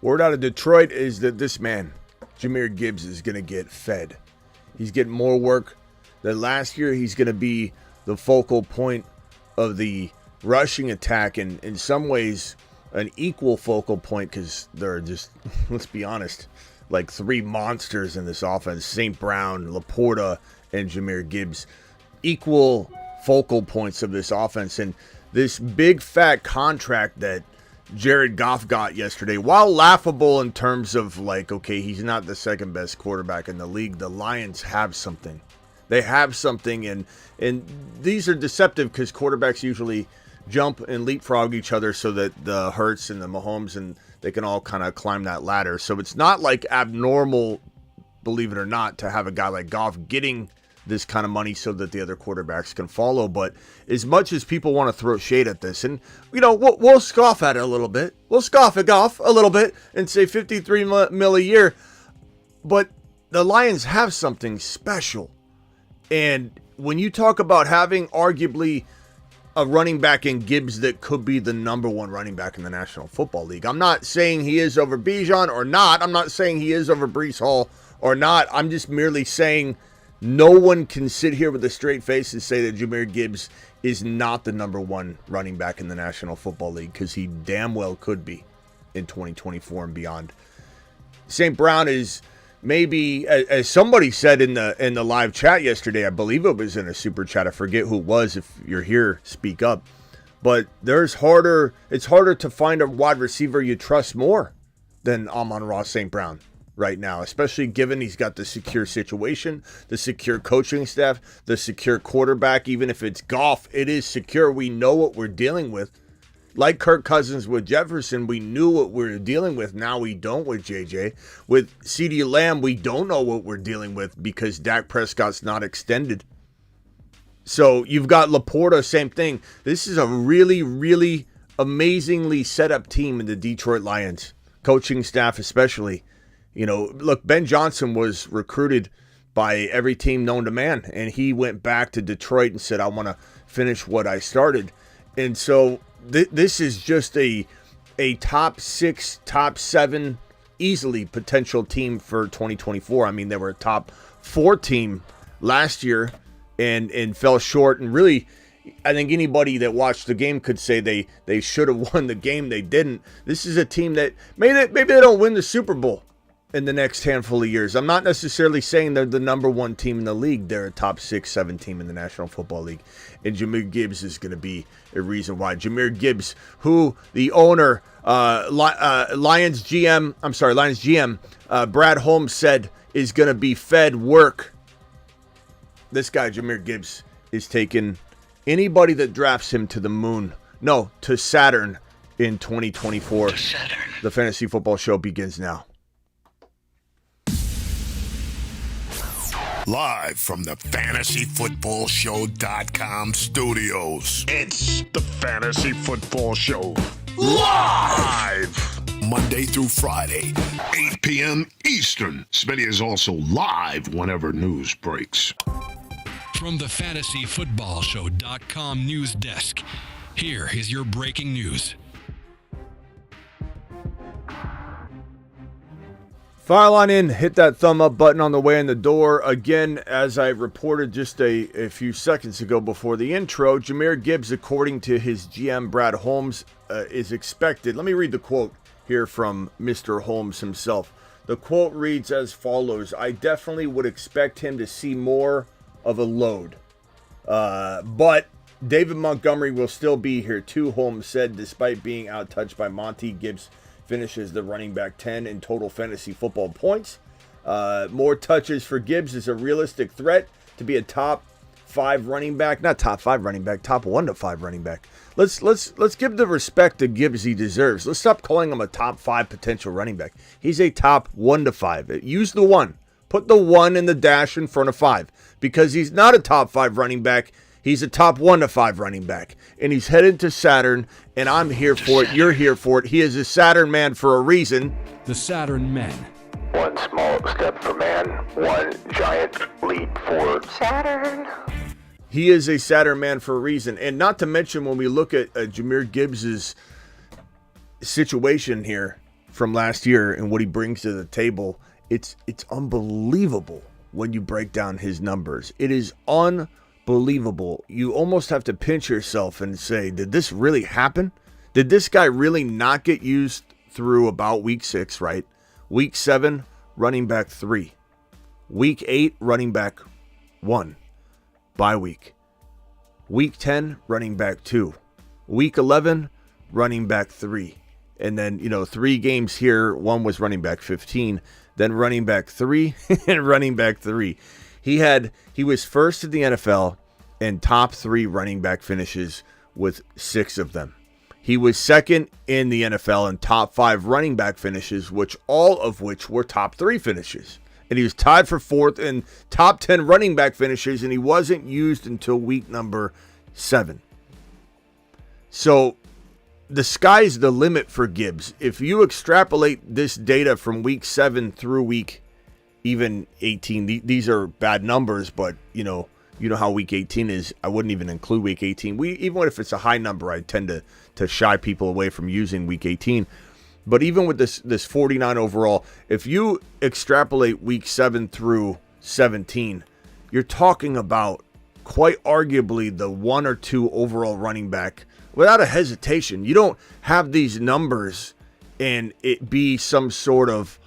Word out of Detroit is that this man, Jahmyr Gibbs, is going to get fed. He's getting more work than last year. He's going to be the focal point of the rushing attack, and in some ways an equal focal point, because there are just, let's be honest, like three monsters in this offense: St. Brown, Laporta, and Jahmyr Gibbs. Equal focal points of this offense. And this big fat contract that Jared Goff got yesterday, while laughable in terms of like, okay, he's not the second best quarterback in the league, the Lions have something. They have something, and these are deceptive because quarterbacks usually jump and leapfrog each other so that the Hurts and the Mahomes and they can all kind of climb that ladder. So it's not like abnormal, believe it or not, to have a guy like Goff getting this kind of money so that the other quarterbacks can follow. But as much as people want to throw shade at this, and we'll scoff at it a little bit. We'll scoff at Goff a little bit and say $53 million a year. But the Lions have something special. And when you talk about having arguably a running back in Gibbs that could be the number one running back in the National Football League, I'm not saying he is over Bijan or not. I'm not saying he is over Breece Hall or not. I'm just merely saying no one can sit here with a straight face and say that Jahmyr Gibbs is not the number one running back in the National Football League, because he damn well could be in 2024 and beyond. St. Brown is maybe, as somebody said in the live chat yesterday, I believe it was in a super chat, I forget who it was. If you're here, speak up. But it's harder to find a wide receiver you trust more than Amon-Ra St. Brown right now, especially given he's got the secure situation, the secure coaching staff, the secure quarterback. Even if it's Goff, it is secure. We know what we're dealing with. Like Kirk Cousins with Jefferson, we knew what we were dealing with. Now we don't with JJ. With CeeDee Lamb, we don't know what we're dealing with because Dak Prescott's not extended. So you've got Laporta, same thing. This is a really, really amazingly set up team in the Detroit Lions. Coaching staff especially. Look, Ben Johnson was recruited by every team known to man, and he went back to Detroit and said, I want to finish what I started. And so this is just a top 6, top 7, easily potential team for 2024. I mean, they were a top 4 team last year and fell short. And really, I think anybody that watched the game could say they should have won the game. They didn't. This is a team that maybe they don't win the Super Bowl in the next handful of years. I'm not necessarily saying they're the number one team in the league. They're a top 6, 7 team in the National Football League. And Jahmyr Gibbs is going to be a reason why. Jahmyr Gibbs, who the owner, Lions GM, Brad Holmes said is going to be fed work. This guy, Jahmyr Gibbs, is taking anybody that drafts him to the moon. No, to Saturn in 2024. The Fantasy Football Show begins now. Live from the FantasyFootballShow.com studios. It's the Fantasy Football Show. Live! Monday through Friday, 8 p.m. Eastern. Smitty is also live whenever news breaks. From the FantasyFootballShow.com news desk, here is your breaking news. File on in, hit that thumb up button on the way in the door. Again, as I reported just a few seconds ago before the intro, Jahmyr Gibbs, according to his GM Brad Holmes, is expected. Let me read the quote here from Mr. Holmes himself. The quote reads as follows: I definitely would expect him to see more of a load. But David Montgomery will still be here too, Holmes said, despite being out-touched by Monty. Gibbs finishes the running back 10 in total fantasy football points. More touches for Gibbs is a realistic threat to be a top 5 running back. Not top 5 running back, top 1 to 5 running back. Let's give the respect to Gibbs he deserves. Let's stop calling him a top 5 potential running back. He's a top 1 to 5. Use the 1. Put the 1 in the dash in front of 5, because he's not a top 5 running back. He's a top 1 to 5 running back, and he's headed to Saturn, and I'm here for it. You're here for it. He is a Saturn man for a reason. The Saturn Men. One small step for man, one giant leap for Saturn. He is a Saturn man for a reason. And not to mention, when we look at Jahmyr Gibbs' situation here, from last year and what he brings to the table, it's unbelievable when you break down his numbers. It is unbelievable. You almost have to pinch yourself and say, did this really happen? Did this guy really not get used through about week 6, right? Week 7, running back 3. Week 8, running back 1. Bye week. Week 10, running back 2. Week 11, running back 3. And then, 3 games here. One was running back 15. Then running back 3 and running back 3. He was first in the NFL in top 3 running back finishes with 6 of them. He was second in the NFL in top 5 running back finishes, all of which were top 3 finishes. And he was tied for 4th in top 10 running back finishes, and he wasn't used until week number 7. So the sky's the limit for Gibbs. If you extrapolate this data from week 7 through week even 18, these are bad numbers, but you know how week 18 is. I wouldn't even include week 18. Even if it's a high number, I tend to shy people away from using week 18. But even with this 49 overall, if you extrapolate week 7 through 17, you're talking about quite arguably the 1 or 2 overall running back without a hesitation. You don't have these numbers and it be some sort of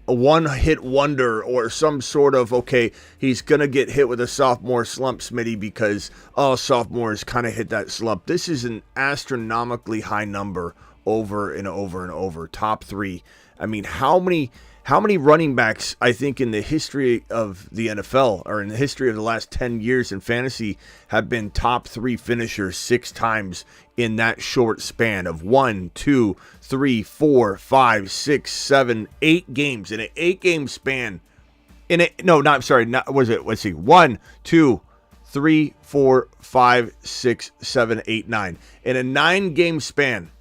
a one-hit wonder or some sort of, okay, he's going to get hit with a sophomore slump, Smitty, because, sophomores kind of hit that slump. This is an astronomically high number over and over and over. Top 3. I mean, how many running backs, I think, in the history of the NFL or in the history of the last 10 years in fantasy have been top 3 finishers 6 times in that short span of 1, 2, 3, 4, 5, 6, 7, 8 games in an 8-game span. Let's see. 1, 2, 3, 4, 5, 6, 7, 8, 9. In a 9-game span.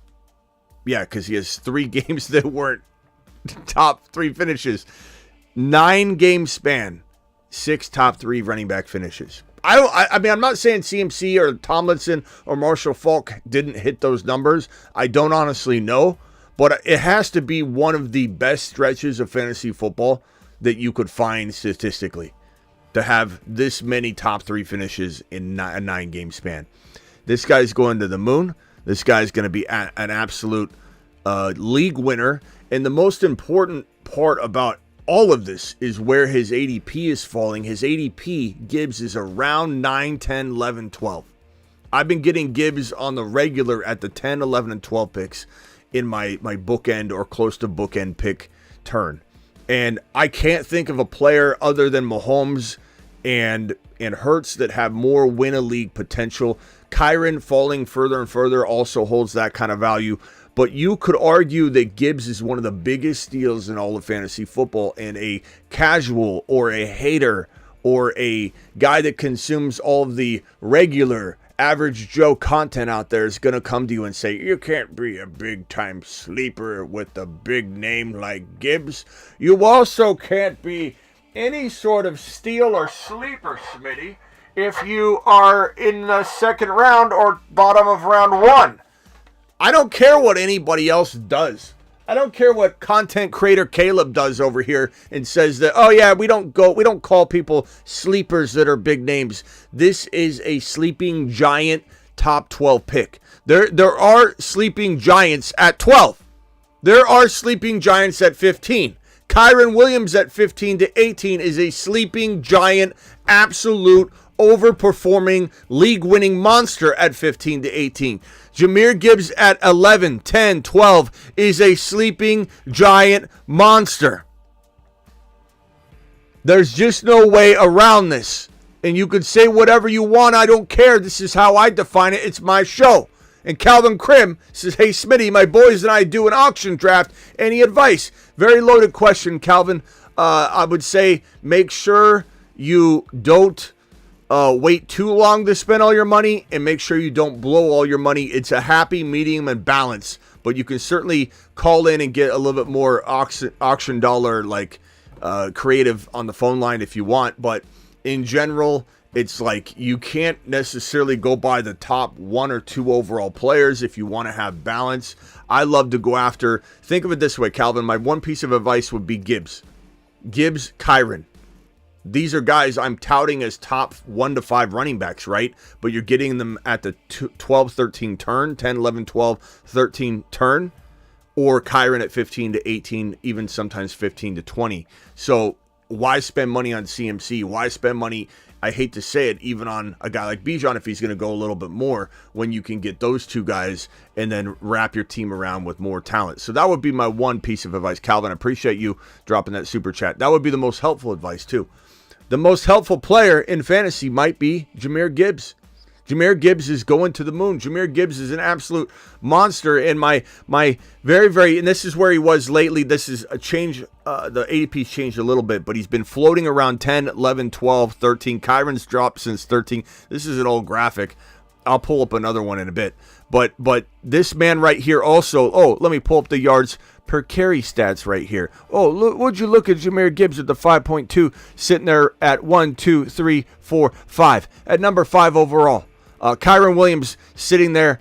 Yeah, because he has 3 games that weren't top 3 finishes. 9-game span, 6 top 3 running back finishes. I mean, I'm not saying CMC or Tomlinson or Marshall Faulk didn't hit those numbers. I don't honestly know, but it has to be one of the best stretches of fantasy football that you could find statistically to have this many top 3 finishes in a 9-game span. This guy's going to the moon. This guy's going to be an absolute league winner. And the most important part about all of this is where his ADP is falling. His ADP, Gibbs, is around 9, 10, 11, 12. I've been getting Gibbs on the regular at the 10, 11, and 12 picks in my bookend or close to bookend pick turn. And I can't think of a player other than Mahomes and Hurts that have more win-a-league potential. Kyron falling further and further also holds that kind of value. But you could argue that Gibbs is one of the biggest steals in all of fantasy football, and a casual or a hater or a guy that consumes all of the regular average Joe content out there is going to come to you and say, you can't be a big-time sleeper with a big name like Gibbs. You also can't be any sort of steal or sleeper, Smitty, if you are in the second round or bottom of round 1. I don't care what anybody else does. I don't care what content creator Caleb does over here and says that, oh yeah, we don't call people sleepers that are big names. This is a sleeping giant top 12 pick. There are sleeping giants at 12. There are sleeping giants at 15. Kyron Williams at 15 to 18 is a sleeping giant, absolute overperforming league-winning monster at 15 to 18. Jahmyr Gibbs at 11, 10, 12 is a sleeping giant monster. There's just no way around this. And you could say whatever you want. I don't care. This is how I define it. It's my show. And Calvin Krim says, hey, Smitty, my boys and I do an auction draft. Any advice? Very loaded question, Calvin. I would say make sure you don't wait too long to spend all your money, and make sure you don't blow all your money. It's a happy medium and balance, but you can certainly call in and get a little bit more auction dollar creative on the phone line if you want. But in general, it's like you can't necessarily go by the top 1 or 2 overall players if you want to have balance. I love to go after. Think of it this way, Calvin. My one piece of advice would be Gibbs, Kyren. These are guys I'm touting as top 1 to 5 running backs, right? But you're getting them at the 12, 13 turn, 10, 11, 12, 13 turn, or Kyren at 15 to 18, even sometimes 15 to 20. So why spend money on CMC? Why spend money, I hate to say it, even on a guy like Bijan if he's going to go a little bit more, when you can get those two guys and then wrap your team around with more talent? So that would be my one piece of advice. Calvin, I appreciate you dropping that super chat. That would be the most helpful advice too. The most helpful player in fantasy might be Jahmyr Gibbs. Jahmyr Gibbs is going to the moon. Jahmyr Gibbs is an absolute monster. And my very, and this is where he was lately. This is a change. The ADP's changed a little bit, but he's been floating around 10, 11, 12, 13. Kyren's dropped since 13. This is an old graphic. I'll pull up another one in a bit. But this man right here also, let me pull up the yards per carry stats right here. Would you look at Jahmyr Gibbs at the 5.2, sitting there at 1, 2, 3, 4, 5, at number 5 overall. Kyren Williams sitting there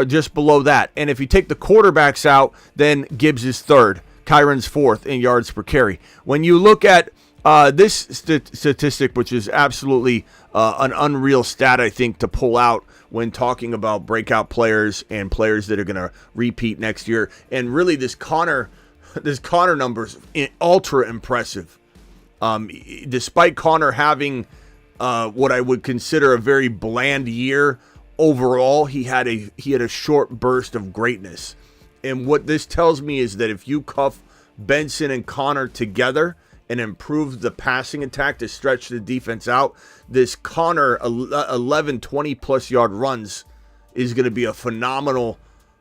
just below that. And if you take the quarterbacks out, then Gibbs is 3rd. Kyren's 4th in yards per carry. When you look at this statistic, which is absolutely an unreal stat, I think, to pull out when talking about breakout players and players that are going to repeat next year. And really this Connor number's ultra impressive. Despite Connor having what I would consider a very bland year overall, he had a short burst of greatness. And what this tells me is that if you cuff Benson and Connor together and improve the passing attack to stretch the defense out, this Connor 11, 20 plus yard runs is going to be a phenomenal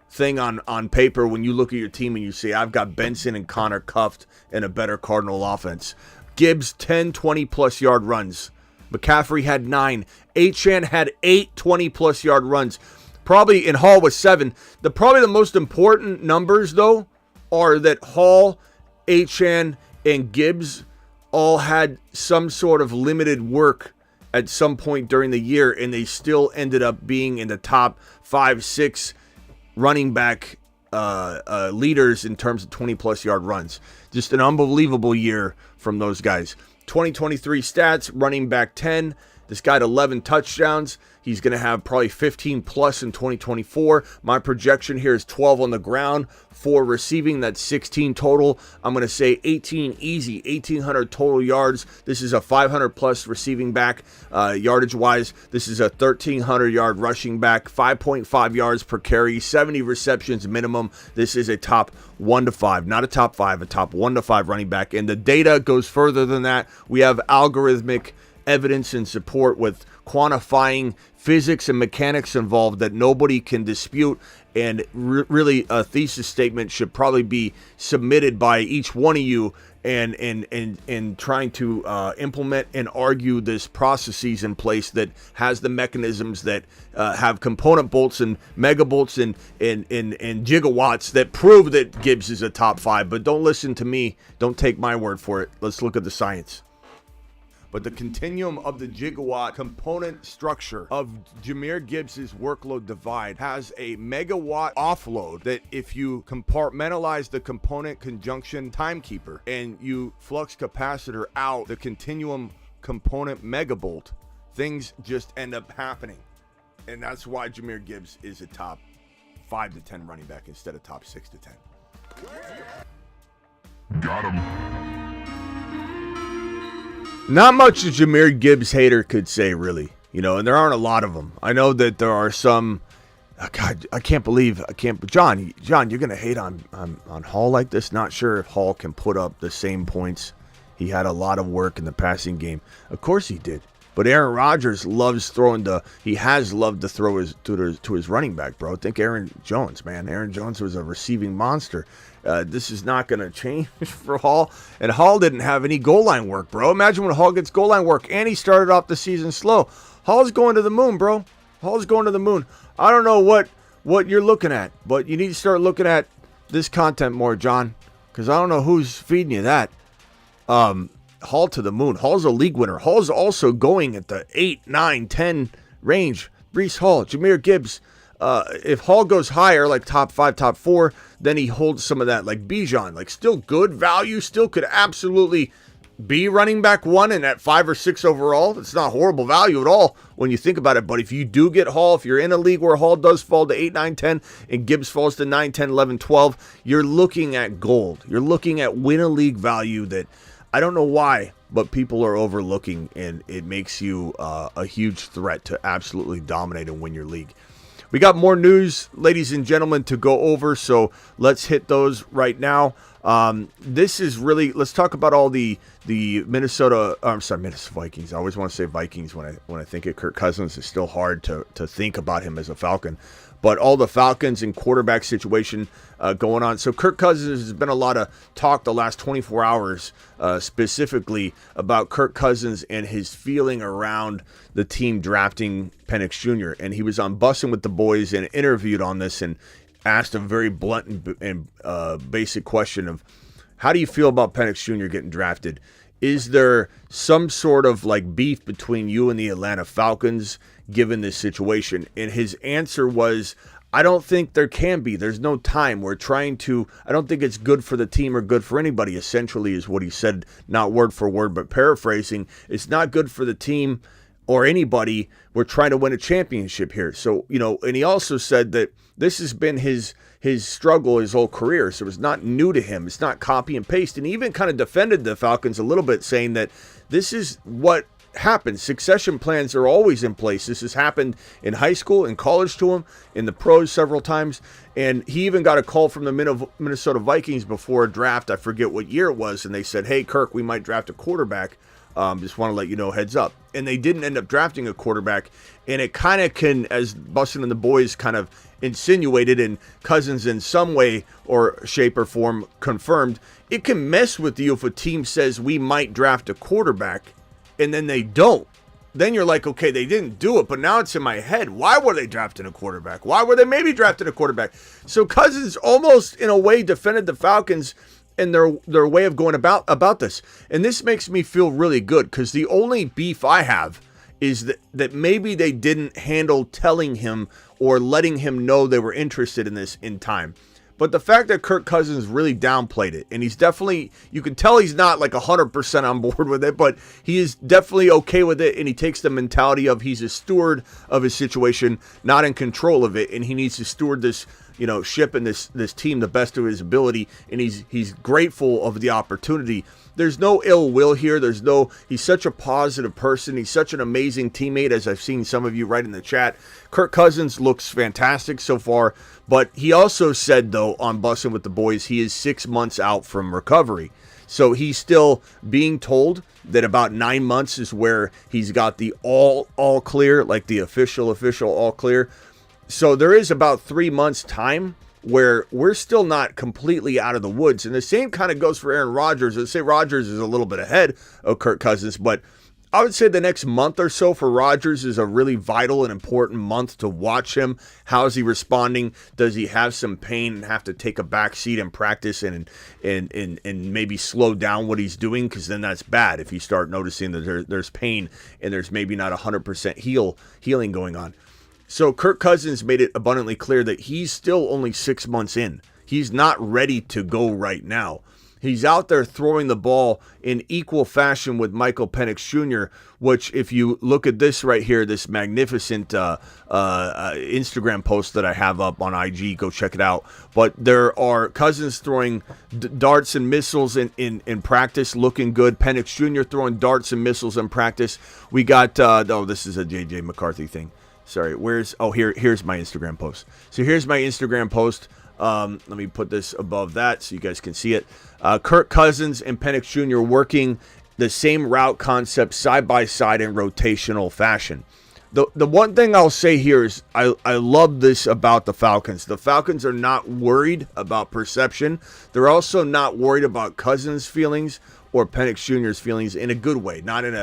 thing on paper when you look at your team and you say, I've got Benson and Connor cuffed and a better Cardinal offense. Gibbs, 10, 20 plus yard runs. McCaffrey had 9. Achane had 8 20 plus yard runs. Probably in Hall was 7. Probably the most important numbers though are that Hall, Achane, and Gibbs all had some sort of limited work at some point during the year, and they still ended up being in the top 5, 6 running back leaders in terms of 20 plus yard runs. Just an unbelievable year from those guys. 2023 stats, running back 10. This guy had 11 touchdowns. He's going to have probably 15 plus in 2024. My projection here is 12 on the ground, 4 receiving. That's 16 total. I'm going to say 18 easy, 1,800 total yards. This is a 500 plus receiving back yardage wise. This is a 1,300 yard rushing back, 5.5 yards per carry, 70 receptions minimum. This is a top 1 to 5, not a top 5, a top 1 to 5 running back. And the data goes further than that. We have algorithmic evidence and support with quantifying physics and mechanics involved that nobody can dispute, and really a thesis statement should probably be submitted by each one of you and trying to implement and argue this processes in place that has the mechanisms that have component bolts and megabolts and gigawatts that prove that Gibbs is a top 5. But don't listen to me. Don't take my word for it. Let's look at the science. But the continuum of the gigawatt component structure of Jahmyr Gibbs' workload divide has a megawatt offload that if you compartmentalize the component conjunction timekeeper and you flux capacitor out the continuum component megabolt, things just end up happening. And that's why Jahmyr Gibbs is a top 5 to 10 running back instead of top 6 to 10. Got him. Not much a Jahmyr Gibbs hater could say, really. And there aren't a lot of them. I know that there are some. God, I can't. John, you're gonna hate on Hall like this. Not sure if Hall can put up the same points. He had a lot of work in the passing game. Of course he did. But Aaron Rodgers loves throwing he has loved to throw to his running back, bro. Think Aaron Jones, man. Aaron Jones was a receiving monster. This is not going to change for Hall. And Hall didn't have any goal line work, bro. Imagine when Hall gets goal line work. And he started off the season slow. Hall's going to the moon, bro. Hall's going to the moon. I don't know what you're looking at, but you need to start looking at this content more, John, because I don't know who's feeding you that. Hall to the moon. Hall's a league winner. Hall's also going at the 8, 9, 10 range. Breece Hall, Jahmyr Gibbs, if Hall goes higher, like top 5, top 4, then he holds some of that, like Bijan, like still good value, still could absolutely be running back 1 and at 5 or 6 overall. It's not horrible value at all when you think about it. But if you do get Hall, if you're in a league where Hall does fall to 8, 9, 10, and Gibbs falls to 9, 10, 11, 12, you're looking at gold. You're looking at win a league value that I don't know why, but people are overlooking, and it makes you a huge threat to absolutely dominate and win your league. We got more news, ladies and gentlemen, to go over, so let's hit those right now. This is really, let's talk about all the Minnesota Vikings. I always want to say Vikings when I think of Kirk Cousins. It's still hard to think about him as a Falcon. But all the Falcons and quarterback situation going on. So Kirk Cousins, has been a lot of talk the last 24 hours specifically about Kirk Cousins and his feeling around the team drafting Penix Jr. And he was on Bussin' with the Boys and interviewed on this and asked a very blunt and basic question of, how do you feel about Penix Jr. getting drafted? Is there some sort of like beef between you and the Atlanta Falcons given this situation? And his answer was, I don't think there can be. There's no time. I don't think it's good for the team or good for anybody, essentially is what he said, not word for word, but paraphrasing. It's not good for the team or anybody. We're trying to win a championship here. So, and he also said that this has been his struggle his whole career. So it's not new to him. It's not copy and paste. And he even kind of defended the Falcons a little bit, saying that this is what happens. Succession plans are always in place. This has happened in high school, in college to him, in the pros several times. And he even got a call from the Minnesota Vikings before a draft. I forget what year it was. And they said, hey, Kirk, we might draft a quarterback. Just want to let you know, heads up. And they didn't end up drafting a quarterback. And it kind of can, as Bussin' and the Boys kind of insinuated, and Cousins in some way or shape or form confirmed, it can mess with you if a team says we might draft a quarterback and then they don't. Then you're like, okay, they didn't do it, but now it's in my head. Why were they drafting a quarterback? Why were they maybe drafting a quarterback? So Cousins almost in a way defended the Falcons and their way of going about this. And this makes me feel really good, because the only beef I have is that maybe they didn't handle telling him or letting him know they were interested in this in time. But the fact that Kirk Cousins really downplayed it, and he's definitely, you can tell he's not like 100% on board with it, but he is definitely okay with it, and he takes the mentality of he's a steward of his situation, not in control of it, and he needs to steward this, ship and this team the best of his ability, and he's grateful of the opportunity. There's no ill will here. He's such a positive person. He's such an amazing teammate, as I've seen some of you write in the chat. Kirk Cousins looks fantastic so far, but he also said, though, on Bussin' with the Boys, he is 6 months out from recovery. So he's still being told that about 9 months is where he's got the all clear, like the official all clear. So there is about 3 months time where we're still not completely out of the woods. And the same kind of goes for Aaron Rodgers. I'd say Rodgers is a little bit ahead of Kirk Cousins, but I would say the next month or so for Rodgers is a really vital and important month to watch him. How is he responding? Does he have some pain and have to take a back seat in practice and maybe slow down what he's doing? Because then that's bad if you start noticing that there's pain and there's maybe not 100% healing going on. So Kirk Cousins made it abundantly clear that he's still only 6 months in. He's not ready to go right now. He's out there throwing the ball in equal fashion with Michael Penix Jr., which, if you look at this right here, this magnificent Instagram post that I have up on IG, go check it out. But there are Cousins throwing darts and missiles in practice, looking good. Penix Jr. throwing darts and missiles in practice. We got, this is a J.J. McCarthy thing. Sorry, here's my Instagram post. So here's my Instagram post. Let me put this above that so you guys can see it. Kirk Cousins and Penix Jr. working the same route concept side by side in rotational fashion. The one thing I'll say here is I love this about the Falcons. The Falcons are not worried about perception. They're also not worried about Cousins' feelings or Penix Jr.'s feelings in a good way, not in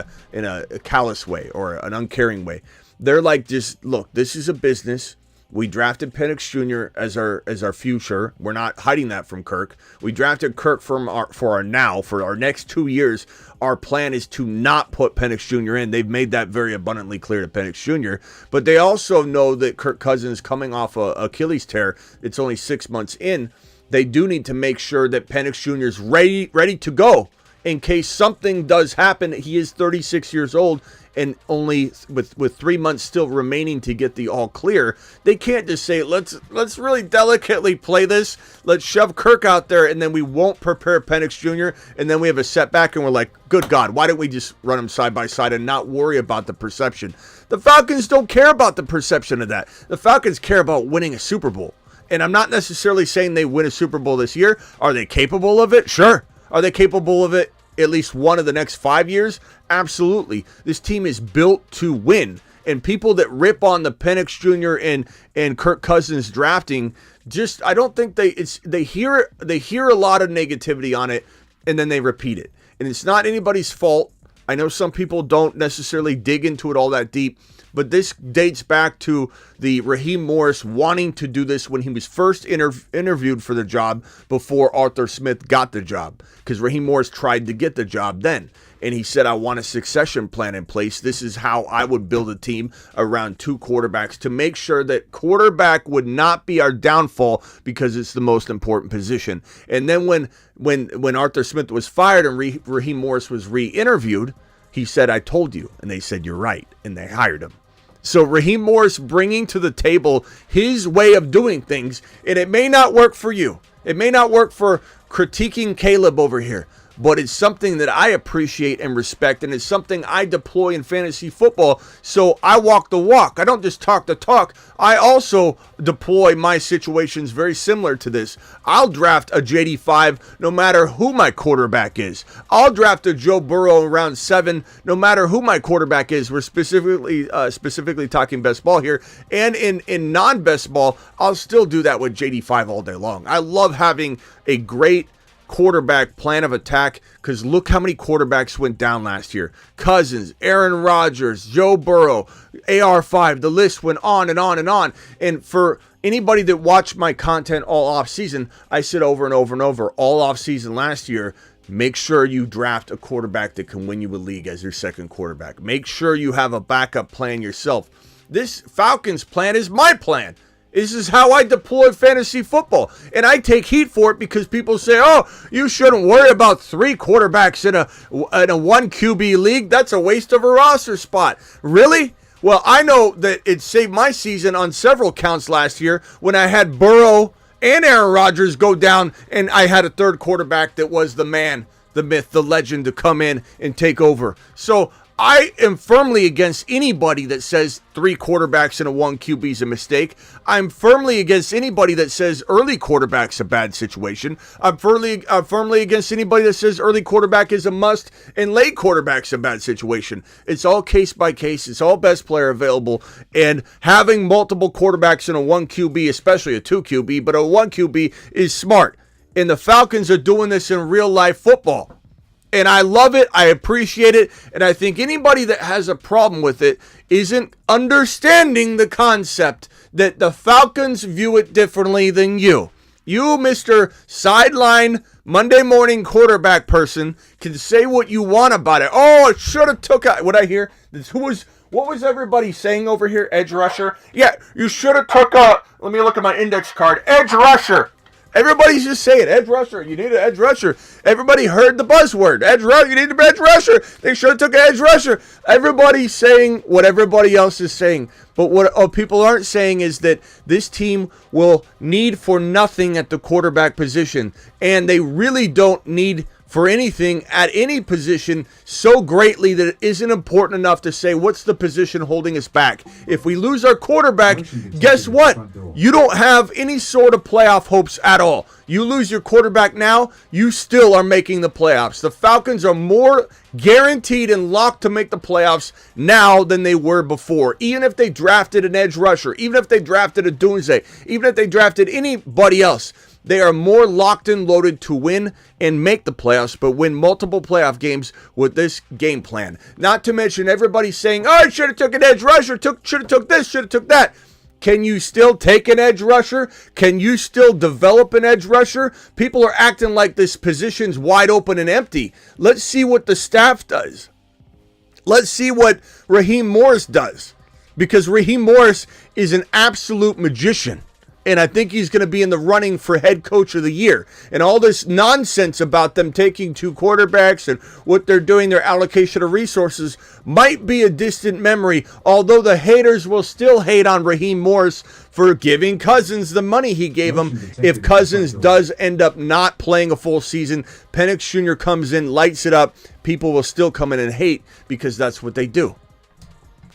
a callous way or an uncaring way. They're like, just look, this is a business. We drafted Penix Jr. as our future. We're not hiding that from Kirk. We drafted Kirk for our next 2 years. Our plan is to not put Penix Jr. in. They've made that very abundantly clear to Penix Jr. But they also know that Kirk Cousins coming off a Achilles tear, it's only 6 months in. They do need to make sure that Penix Jr. is ready to go in case something does happen. He is 36 years old and only with 3 months still remaining to get the all clear. They can't just say, let's really delicately play this. Let's shove Kirk out there, and then we won't prepare Penix Jr., and then we have a setback, and we're like, good God, why don't we just run them side by side and not worry about the perception? The Falcons don't care about the perception of that. The Falcons care about winning a Super Bowl. And I'm not necessarily saying they win a Super Bowl this year. Are they capable of it? Sure. Are they capable of it at least one of the next 5 years? Absolutely. This team is built to win. And people that rip on the Penix Jr. and Kirk Cousins drafting, just I don't think they hear a lot of negativity on it and then they repeat it. And it's not anybody's fault. I know some people don't necessarily dig into it all that deep, but this dates back to the Raheem Morris wanting to do this when he was first interviewed for the job before Arthur Smith got the job, because Raheem Morris tried to get the job then. And he said, I want a succession plan in place. This is how I would build a team around 2 quarterbacks to make sure that quarterback would not be our downfall because it's the most important position. And then when Arthur Smith was fired and Raheem Morris was re-interviewed, he said, I told you. And they said, you're right. And they hired him. So Raheem Morris bringing to the table his way of doing things, and it may not work for you. It may not work for critiquing Caleb over here, but it's something that I appreciate and respect, and it's something I deploy in fantasy football. So I walk the walk. I don't just talk the talk. I also deploy my situations very similar to this. I'll draft a JD5 no matter who my quarterback is. I'll draft a Joe Burrow in round 7 no matter who my quarterback is. We're specifically talking best ball here. And in non-best ball, I'll still do that with JD5 all day long. I love having a great quarterback plan of attack, because look how many quarterbacks went down last year. Cousins, Aaron Rodgers, Joe Burrow, AR5, the list went on and on and on. And for anybody that watched my content all off season, I said over and over and over all off season last year, make sure you draft a quarterback that can win you a league as your second quarterback. Make sure you have a backup plan yourself. This Falcons plan is my plan. This is how I deploy fantasy football. And I take heat for it because people say, oh, you shouldn't worry about 3 quarterbacks in a 1 QB league. That's a waste of a roster spot. Really? Well, I know that it saved my season on several counts last year when I had Burrow and Aaron Rodgers go down and I had a third quarterback that was the man, the myth, the legend to come in and take over. So I am firmly against anybody that says 3 quarterbacks in a 1 QB is a mistake. I'm firmly against anybody that says early quarterback's a bad situation. I'm firmly against anybody that says early quarterback is a must and late quarterback's a bad situation. It's all case by case. It's all best player available. And having multiple quarterbacks in a 1 QB, especially a 2 QB, but a 1 QB is smart. And the Falcons are doing this in real life football. And I love it. I appreciate it. And I think anybody that has a problem with it isn't understanding the concept that the Falcons view it differently than you. You, Mr. Sideline Monday morning quarterback person, can say what you want about it. Oh, it should have took a... What I hear? What was everybody saying over here? Edge rusher? Yeah, you should have took a... Let me look at my index card. Edge rusher. Everybody's just saying, edge rusher, you need an edge rusher. Everybody heard the buzzword, edge rusher, you need an edge rusher. They should have took an edge rusher. Everybody's saying what everybody else is saying. But what people aren't saying is that this team will need for nothing at the quarterback position. And they really don't need for anything at any position so greatly that it isn't important enough to say what's the position holding us back. If we lose our quarterback, guess what? You don't have any sort of playoff hopes at all. You lose your quarterback now, you still are making the playoffs. The Falcons are more guaranteed and locked to make the playoffs now than they were before. Even if they drafted an edge rusher, even if they drafted a Doomsday, even if they drafted anybody else, they are more locked and loaded to win and make the playoffs, but win multiple playoff games with this game plan. Not to mention everybody saying, oh, I should have took an edge rusher, should have took this, should have took that. Can you still take an edge rusher? Can you still develop an edge rusher? People are acting like this position's wide open and empty. Let's see what the staff does. Let's see what Raheem Morris does. Because Raheem Morris is an absolute magician. And I think he's going to be in the running for head coach of the year. And all this nonsense about them taking 2 quarterbacks and what they're doing, their allocation of resources, might be a distant memory. Although the haters will still hate on Raheem Morris for giving Cousins the money he gave him. If Cousins does end up not playing a full season, Penix Jr. comes in, lights it up, people will still come in and hate because that's what they do.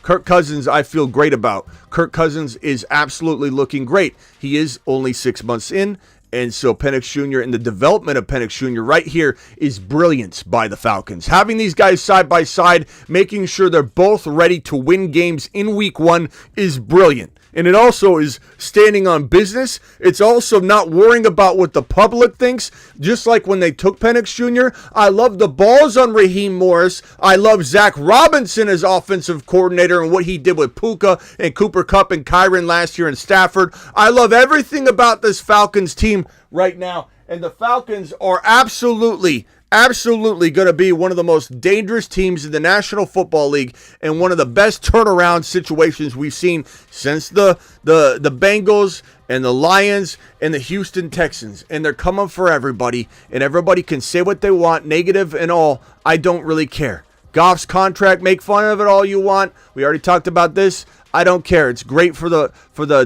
Kirk Cousins, I feel great about. Kirk Cousins is absolutely looking great. He is only 6 months in, and so Penix Jr. and the development of Penix Jr. right here is brilliance by the Falcons. Having these guys side by side, making sure they're both ready to win games in week 1 is brilliant. And it also is standing on business. It's also not worrying about what the public thinks. Just like when they took Penix Jr., I love the balls on Raheem Morris. I love Zach Robinson as offensive coordinator and what he did with Puka and Cooper Kupp and Kyron last year in Stafford. I love everything about this Falcons team right now. And the Falcons are absolutely going to be one of the most dangerous teams in the National Football League and one of the best turnaround situations we've seen since the Bengals and the Lions and the Houston Texans. And they're coming for everybody, and everybody can say what they want, negative and all. I don't really care. Goff's contract, make fun of it all you want. We already talked about this. I don't care. It's great for the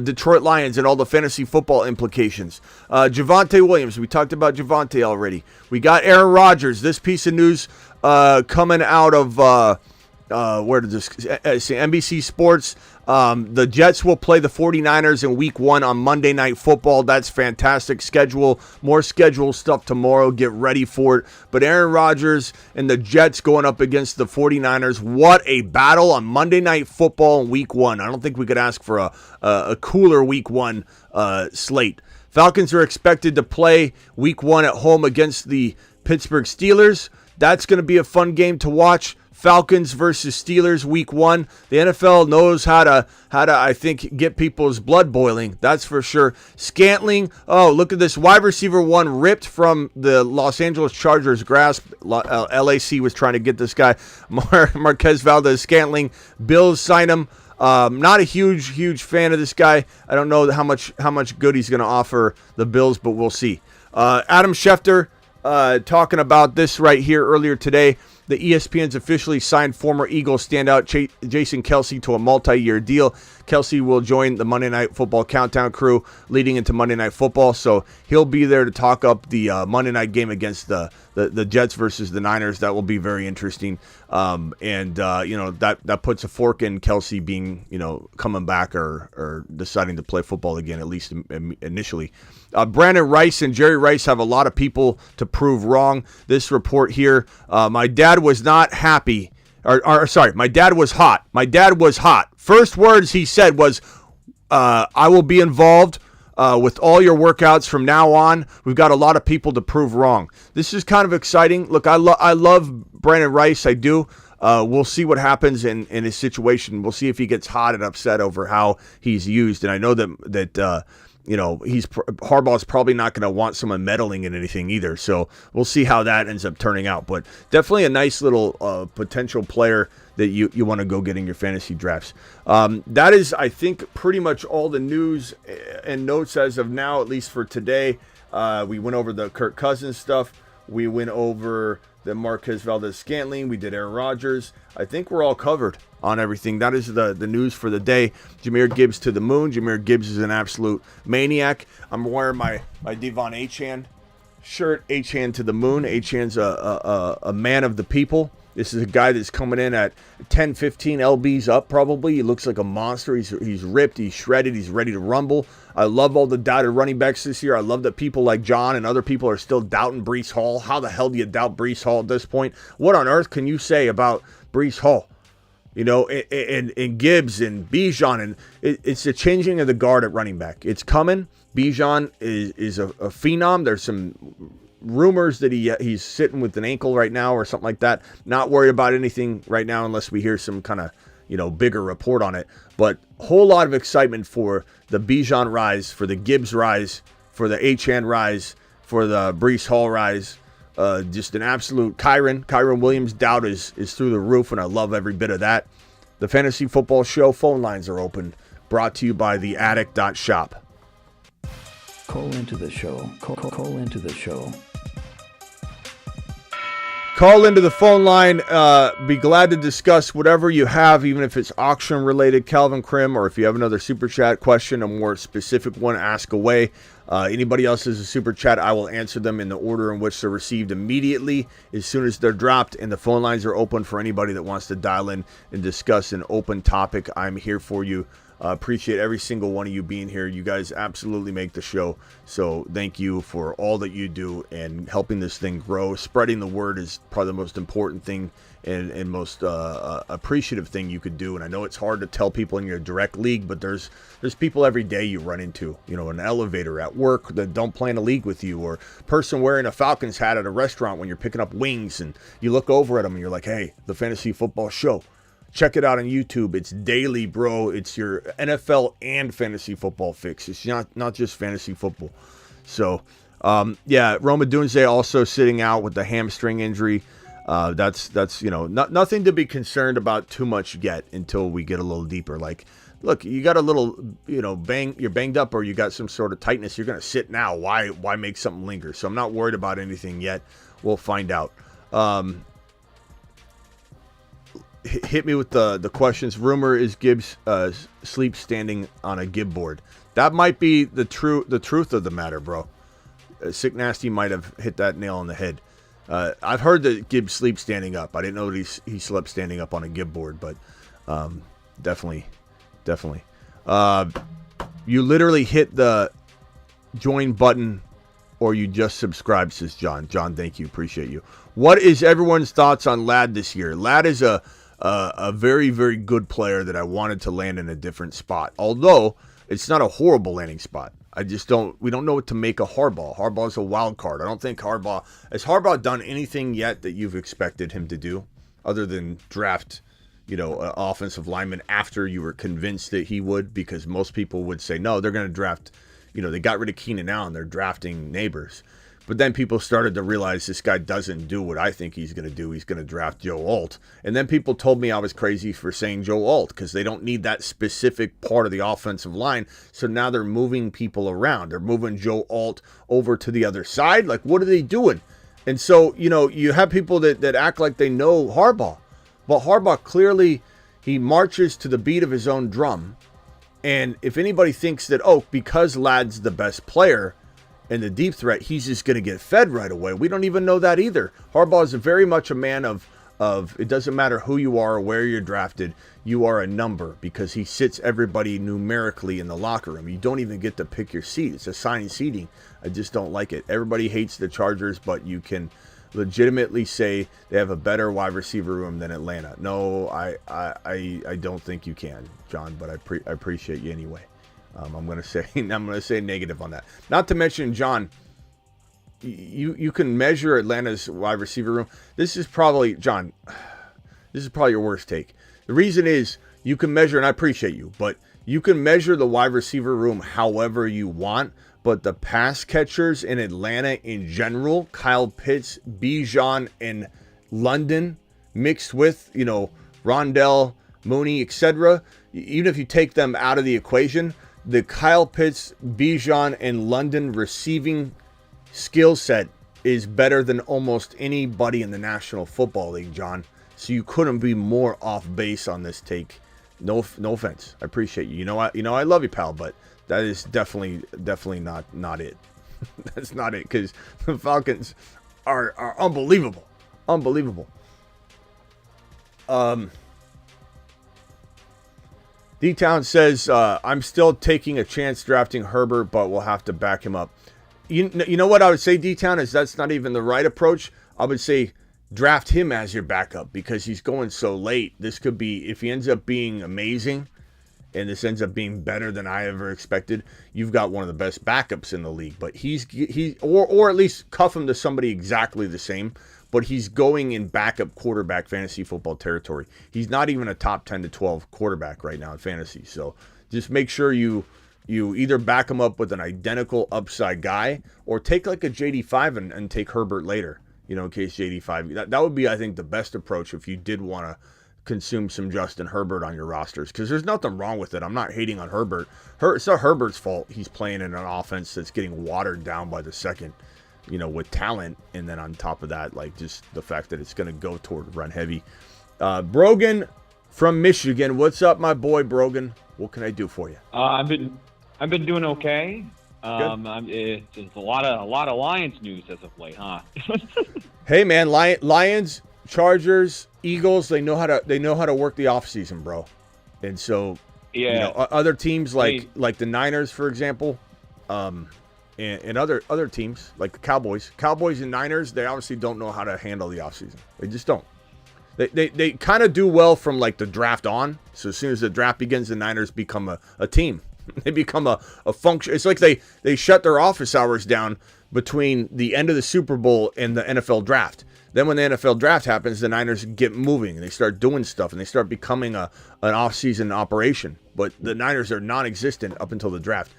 Detroit Lions and all the fantasy football implications. Javonte Williams. We talked about Javonte already. We got Aaron Rodgers. This piece of news coming out of where did this NBC Sports. The Jets will play the 49ers in week 1 on Monday Night Football. That's fantastic. More schedule stuff tomorrow. Get ready for it. But Aaron Rodgers and the Jets going up against the 49ers. What a battle on Monday Night Football in week 1. I don't think we could ask for a cooler week 1 slate. Falcons are expected to play week 1 at home against the Pittsburgh Steelers. That's going to be a fun game to watch. Falcons versus Steelers week 1. The NFL knows how to I think get people's blood boiling. That's for sure. Scantling. Oh, look at this. Wide receiver 1 ripped from the Los Angeles Chargers grasp. LAC was trying to get this guy. Marquez Valdez Scantling. Bills sign him. Not a huge fan of this guy. I don't know how much good he's going to offer the Bills, but we'll see. Adam Schefter talking about this right here earlier today. The ESPN's officially signed former Eagles standout Jason Kelce to a multi-year deal. Kelce will join the Monday Night Football countdown crew leading into Monday Night Football, so he'll be there to talk up the Monday night game against the Jets versus the Niners. That will be very interesting, that puts a fork in Kelce being coming back or deciding to play football again, at least initially. Brandon Rice and Jerry Rice have a lot of people to prove wrong. This report here, my dad was not happy. My dad was hot. My dad was hot. First words he said was, I will be involved with all your workouts from now on. We've got a lot of people to prove wrong. This is kind of exciting. Look, I love Brandon Rice. I do. We'll see what happens in his situation. We'll see if he gets hot and upset over how he's used. And I know that Harbaugh's probably not going to want someone meddling in anything either. So we'll see how that ends up turning out. But definitely a nice little potential player that you want to go get in your fantasy drafts. That is, I think, pretty much all the news and notes as of now, at least for today. We went over the Kirk Cousins stuff. We went over the Marquez Valdez-Scantling. We did Aaron Rodgers. I think we're all covered on everything. That is the news for the day. Jahmyr Gibbs to the moon. Jahmyr Gibbs is an absolute maniac. I'm wearing my Devon Achane shirt. Achane to the moon. Achane's a man of the people. This is a guy that's coming in at 10, 15 lbs up probably. He looks like a monster. He's ripped. He's shredded. He's ready to rumble. I love all the doubted running backs this year. I love that people like John and other people are still doubting Breece Hall. How the hell do you doubt Breece Hall at this point? What on earth can you say about Breece Hall? And Gibbs and Bijan, and it's the changing of the guard at running back. It's coming. Bijan is a phenom. There's some rumors that he's sitting with an ankle right now or something like that. Not worried about anything right now unless we hear some kind of bigger report on it. But whole lot of excitement for the Bijan rise, for the Gibbs rise, for the Achane rise, for the Breece Hall rise. Just an absolute Kyron Williams doubt is through the roof, and I love every bit of that. The Fantasy Football Show phone lines are open, brought to you by theattic.shop. Call into the show. Call into the show. Call into the phone line. Be glad to discuss whatever you have, even if it's auction related, Calvin Krim, or if you have another super chat question, a more specific one, ask away. Anybody else has a super chat, I will answer them in the order in which they're received immediately as soon as they're dropped. And the phone lines are open for anybody that wants to dial in and discuss an open topic. I'm here for you. Appreciate every single one of you being here. You guys absolutely make the show. So thank you for all that you do and helping this thing grow. Spreading the word is probably the most important thing and most appreciative thing you could do. And I know it's hard to tell people in your direct league, but there's people every day you run into, an elevator at work that don't play in a league with you, or person wearing a Falcons hat at a restaurant when you're picking up wings, and you look over at them and you're like, hey, the Fantasy Football Show. Check it out on YouTube. It's daily, bro. It's your NFL and fantasy football fix. It's not just fantasy football. So, Roma Dunze also sitting out with the hamstring injury. That's nothing to be concerned about too much yet until we get a little deeper. Like, look, you got a little, you're banged up or you got some sort of tightness. You're going to sit now. Why make something linger? So I'm not worried about anything yet. We'll find out. Hit me with the questions. Rumor is Gibbs sleep standing on a Gib board. That might be the truth of the matter, bro. Sick Nasty might have hit that nail on the head. I've heard that Gibbs sleeps standing up. I didn't know that he slept standing up on a Gib board, but definitely. You literally hit the join button or you just subscribe, says John. John, thank you. Appreciate you. What is everyone's thoughts on Ladd this year? Ladd is a very, very good player that I wanted to land in a different spot. Although it's not a horrible landing spot. We don't know what to make of Harbaugh. Harbaugh's a wild card. I don't think has Harbaugh done anything yet that you've expected him to do other than draft, an offensive lineman after you were convinced that he would, because most people would say, no, they're going to draft, they got rid of Keenan Allen. They're drafting Neighbors. But then people started to realize this guy doesn't do what I think he's going to do. He's going to draft Joe Alt. And then people told me I was crazy for saying Joe Alt because they don't need that specific part of the offensive line. So now they're moving people around. They're moving Joe Alt over to the other side. Like, what are they doing? And so, you have people that act like they know Harbaugh. But Harbaugh clearly, he marches to the beat of his own drum. And if anybody thinks that, because Ladd's the best player and the deep threat, he's just going to get fed right away. We don't even know that either. Harbaugh is very much a man of it doesn't matter who you are or where you're drafted, you are a number, because he sits everybody numerically in the locker room. You don't even get to pick your seat. It's assigned seating. I just don't like it. Everybody hates the Chargers, but you can legitimately say they have a better wide receiver room than Atlanta. No, I don't think you can, John, but I appreciate you anyway. I'm gonna say negative on that. Not to mention, John, you can measure Atlanta's wide receiver room. This is probably your worst take. The reason is you can measure, and I appreciate you, but you can measure the wide receiver room however you want. But the pass catchers in Atlanta in general, Kyle Pitts, Bijan, and London, mixed with Rondell, Mooney, etc. Even if you take them out of the equation, the Kyle Pitts, Bijan, and London receiving skill set is better than almost anybody in the National Football League, John. So you couldn't be more off base on this take. No offense. I appreciate you. I love you, pal, but that is definitely not it. That's not it, because the Falcons are unbelievable. Unbelievable. D-Town says, I'm still taking a chance drafting Herbert, but we'll have to back him up. You know what I would say, D-Town, is that's not even the right approach. I would say draft him as your backup because he's going so late. This could be, if he ends up being amazing and this ends up being better than I ever expected, you've got one of the best backups in the league. But or at least cuff him to somebody exactly the same, but he's going in backup quarterback fantasy football territory. He's not even a top 10 to 12 quarterback right now in fantasy. So just make sure you either back him up with an identical upside guy, or take like a JD5 and take Herbert later, in case JD5. That would be, I think, the best approach if you did want to consume some Justin Herbert on your rosters, because there's nothing wrong with it. I'm not hating on Herbert. It's not Herbert's fault. He's playing in an offense that's getting watered down by the second, with talent. And then on top of that, like, just the fact that it's going to go toward run heavy. Brogan from Michigan. What's up, my boy Brogan? What can I do for you? I've been doing okay. It's a lot of Lions news as of late, huh? Hey man, Lions, Chargers, Eagles, they know how to work the offseason, bro. And so, other teams like the Niners, for example, and other teams like the Cowboys and Niners, they obviously don't know how to handle the offseason. They just don't. They kind of do well from like the draft on. So as soon as the draft begins, the Niners become a team. They become a function. It's like they shut their office hours down between the end of the Super Bowl and the NFL draft. Then when the NFL draft happens, the Niners get moving and they start doing stuff and they start becoming an off-season operation. But the Niners are non-existent up until the draft.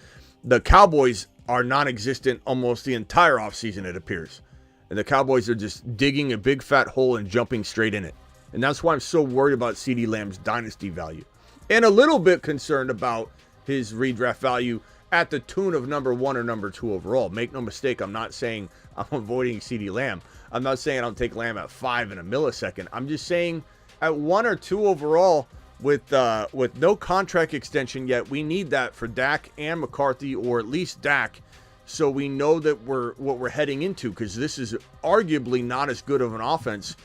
The Cowboys are non-existent almost the entire offseason, it appears. And the Cowboys are just digging a big fat hole and jumping straight in it. And that's why I'm so worried about CeeDee Lamb's dynasty value. And a little bit concerned about his redraft value at the tune of number 1 or number 2 overall. Make no mistake, I'm not saying I'm avoiding CeeDee Lamb. I'm not saying I'll take Lamb at 5 in a millisecond. I'm just saying at 1 or 2 overall with no contract extension yet, we need that for Dak and McCarthy, or at least Dak, so we know that what we're heading into, because this is arguably not as good of an offense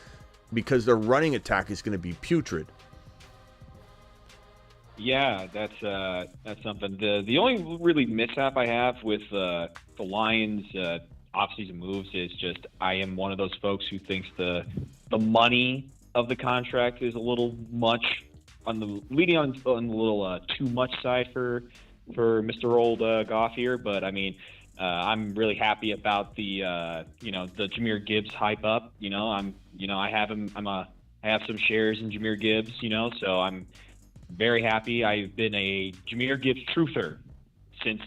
because their running attack is going to be putrid. Yeah, that's something. The only really mishap I have with the Lions offseason moves is just I am one of those folks who thinks the money of the contract is a little much on the little too much side for Mr. Old Goff here. But I mean, I'm really happy about the Jahmyr Gibbs hype up. I have him. I have some shares in Jahmyr Gibbs. So I'm very happy. I've been a Jahmyr Gibbs truther since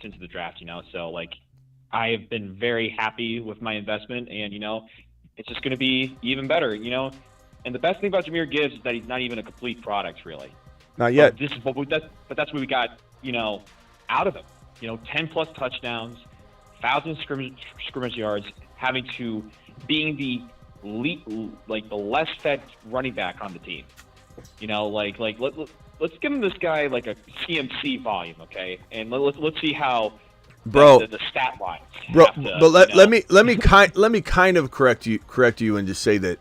since the draft, so I have been very happy with my investment, and it's just going to be even better, and the best thing about Jahmyr Gibbs is that he's not even a complete product, really. Not yet. But that's what we got, out of him, 10 plus touchdowns, 1,000 scrimmage yards, being the less fed running back on the team. Let's give him this guy like a CMC volume, okay? And let's see how the stat lines. Bro, but let me kind of correct you and just say that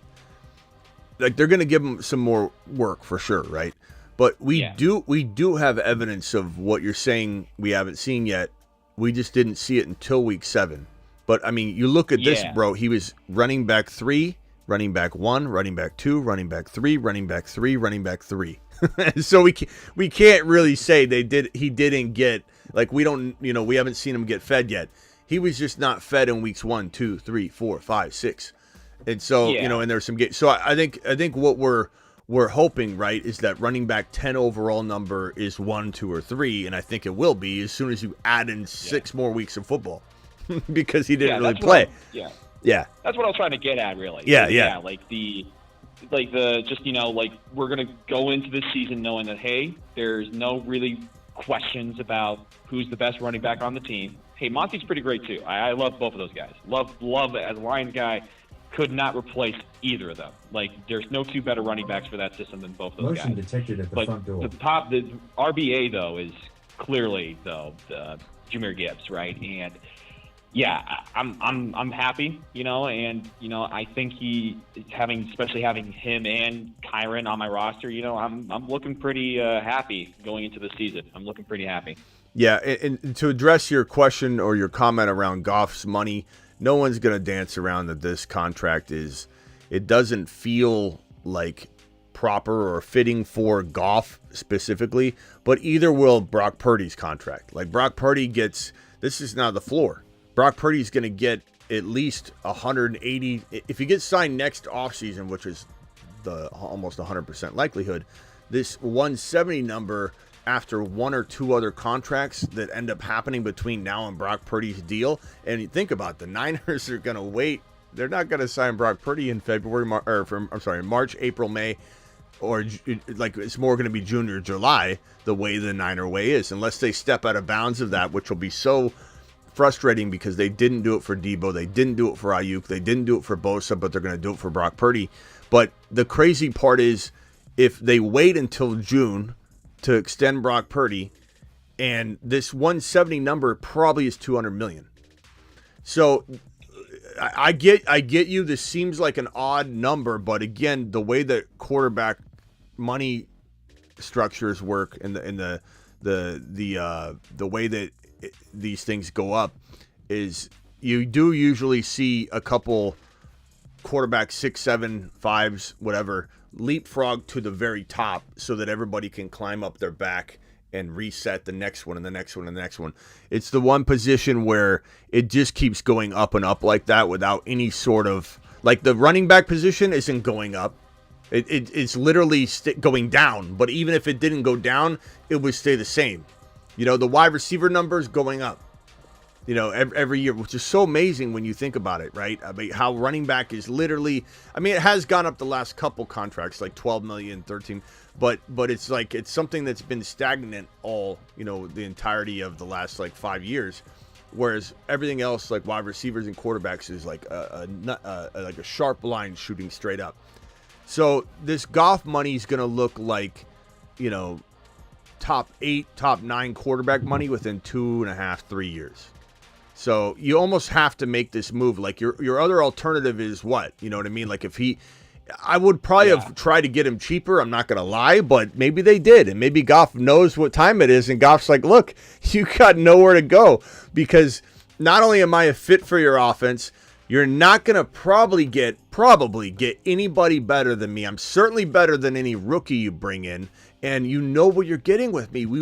they're going to give him some more work for sure, right? But we do have evidence of what you're saying we haven't seen yet. We just didn't see it until week 7. But I mean, you look at this, bro. He was running back 3. Running back 1, running back 2, running back 3, running back 3, running back 3. So we can't really say he didn't get, we haven't seen him get fed yet. He was just not fed in weeks 1, 2, 3, 4, 5, 6. And so, and there's some games. So I think what we're hoping, right, is that running back 10 overall number is 1, 2, or 3, and I think it will be as soon as you add in 6 more weeks of football because he didn't really play. Yeah, that's what I was trying to get at, really. Yeah. We're gonna go into this season knowing that there's no really questions about who's the best running back on the team. Hey, Monty's pretty great too. I love both of those guys. Love as a Lions guy, could not replace either of them. There's no 2 better running backs for that system than both those guys. Motion detected at the front door. The RBA though is clearly Jahmyr Gibbs, right? And yeah, I'm happy, and I think especially having him and Kyron on my roster, I'm looking pretty happy going into the season. I'm looking pretty happy. Yeah, and to address your question or your comment around Goff's money, no one's gonna dance around that this contract it doesn't feel like proper or fitting for Goff specifically, but either will Brock Purdy's contract. Like Brock Purdy gets, this is now the floor. Brock Purdy's going to get at least 180. If he gets signed next offseason, which is the almost 100% likelihood, this 170 number after one or two other contracts that end up happening between now and Brock Purdy's deal. And you think about it, the Niners are going to wait. They're not going to sign Brock Purdy in March, April, May, or like it's more going to be June or July, the way the Niner way is, unless they step out of bounds of that, which will be so frustrating because they didn't do it for Debo, they didn't do it for Ayuk, they didn't do it for Bosa, but they're going to do it for Brock Purdy. But the crazy part is if they wait until June to extend Brock Purdy, and this 170 number probably is 200 million. So I get you. This seems like an odd number, but again, the way that quarterback money structures work and the way that these things go up is you do usually see a couple quarterbacks 6, 7, 5s, whatever, leapfrog to the very top so that everybody can climb up their back and reset the next one and the next one and the next one. It's the one position where it just keeps going up and up like that without any sort of, like the running back position isn't going up. It's literally going down. But even if it didn't go down, it would stay the same. You know, the wide receiver numbers going up, you know, every year, which is so amazing when you think about it, right? I mean, how running back is literally, I mean, it has gone up the last couple contracts, like 12 million, 13, but it's like, it's something that's been stagnant all, you know, the entirety of the last like 5 years. Whereas everything else, like wide receivers and quarterbacks, is like a sharp line shooting straight up. So this Goff money is going to look like, you know, top 8, top 9 quarterback money within 2.5, 3 years. So you almost have to make this move. Like your other alternative is what? You know what I mean? Like if I would probably have tried to get him cheaper. I'm not going to lie, but maybe they did. And maybe Goff knows what time it is. And Goff's like, look, you got nowhere to go because not only am I a fit for your offense, you're not going to probably get anybody better than me. I'm certainly better than any rookie you bring in. And you know what you're getting with me. We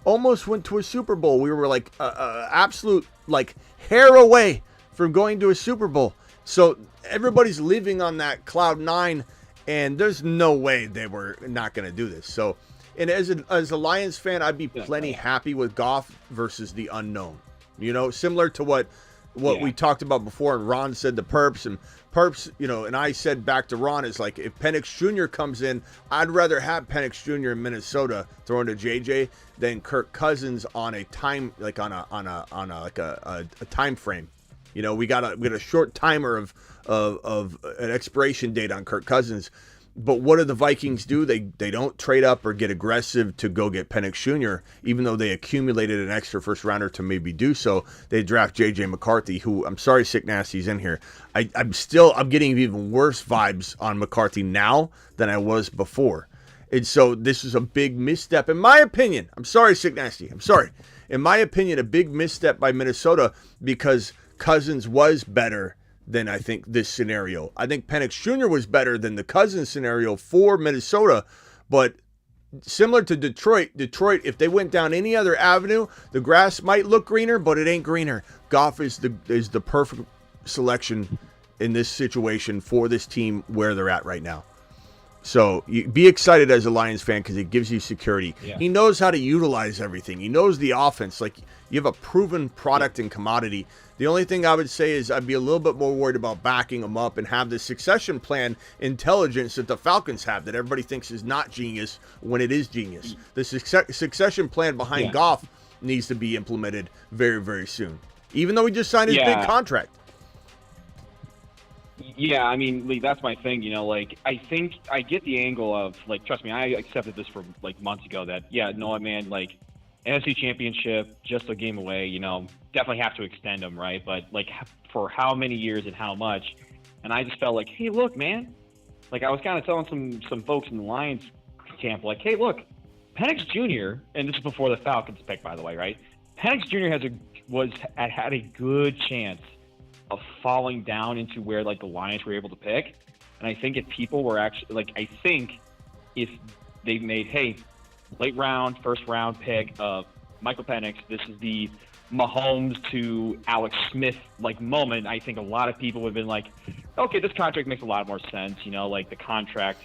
almost went to a Super Bowl. We were like absolute like hair away from going to a Super Bowl. So everybody's living on that cloud 9, and there's no way they were not going to do this. So, and as a Lions fan, I'd be plenty happy with Goff versus the unknown. You know, similar to what we talked about before, and Ron said the Perps, and Perps, you know, and I said back to Ron is like, if Penix Jr. comes in, I'd rather have Penix Jr. in Minnesota throwing to JJ than Kirk Cousins on a time, like on a time frame. You know, we got a short timer of an expiration date on Kirk Cousins. But what do the Vikings do? They don't trade up or get aggressive to go get Penix Jr., even though they accumulated an extra first rounder to maybe do so. They draft J.J. McCarthy, who, I'm sorry, Sick Nasty's in here. I'm getting even worse vibes on McCarthy now than I was before. And so this is a big misstep, in my opinion. I'm sorry, Sick Nasty. I'm sorry. In my opinion, a big misstep by Minnesota because Cousins was better than I think this scenario. I think Penix Jr. was better than the Cousins scenario for Minnesota, but similar to Detroit, if they went down any other avenue, the grass might look greener, but it ain't greener. Goff is the perfect selection in this situation for this team where they're at right now. So you be excited as a Lions fan because it gives you security. Yeah. He knows how to utilize everything. He knows the offense. Like, you have a proven product and commodity. The only thing I would say is I'd be a little bit more worried about backing him up and have the succession plan intelligence that the Falcons have that everybody thinks is not genius when it is genius. The succession plan behind Goff needs to be implemented very, very soon, even though he just signed his big contract. Yeah, I mean, like, that's my thing, you know, like, I think I get the angle of, like, trust me, I accepted this for, like, months ago that, man, like, NFC Championship, just a game away, you know, definitely have to extend them, right? But, like, for how many years and how much? And I just felt like, hey, look, man, like, I was kind of telling some folks in the Lions camp, like, hey, look, Penix Jr., and this is before the Falcons pick, by the way, right? Penix Jr. had a good chance of falling down into where, like, the Lions were able to pick. And I think if people were actually like, I think if they made, hey, late round, first round pick of Michael Penix, this is the Mahomes to Alex Smith like moment, I think a lot of people would have been like, okay, this contract makes a lot more sense, like the contract.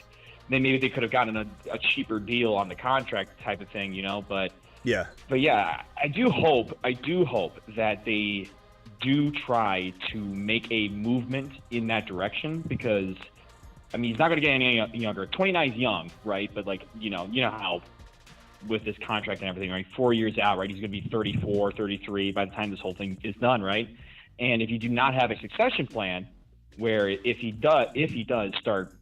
Then maybe they could have gotten a cheaper deal on the contract type of thing, but yeah, I do hope that they do try to make a movement in that direction, because he's not going to get any younger. 29 is young, right? But like, you know how with this contract and everything, right? 4 years out, right? He's going to be 34, 33 by the time this whole thing is done, right? And if you do not have a succession plan, where if he does start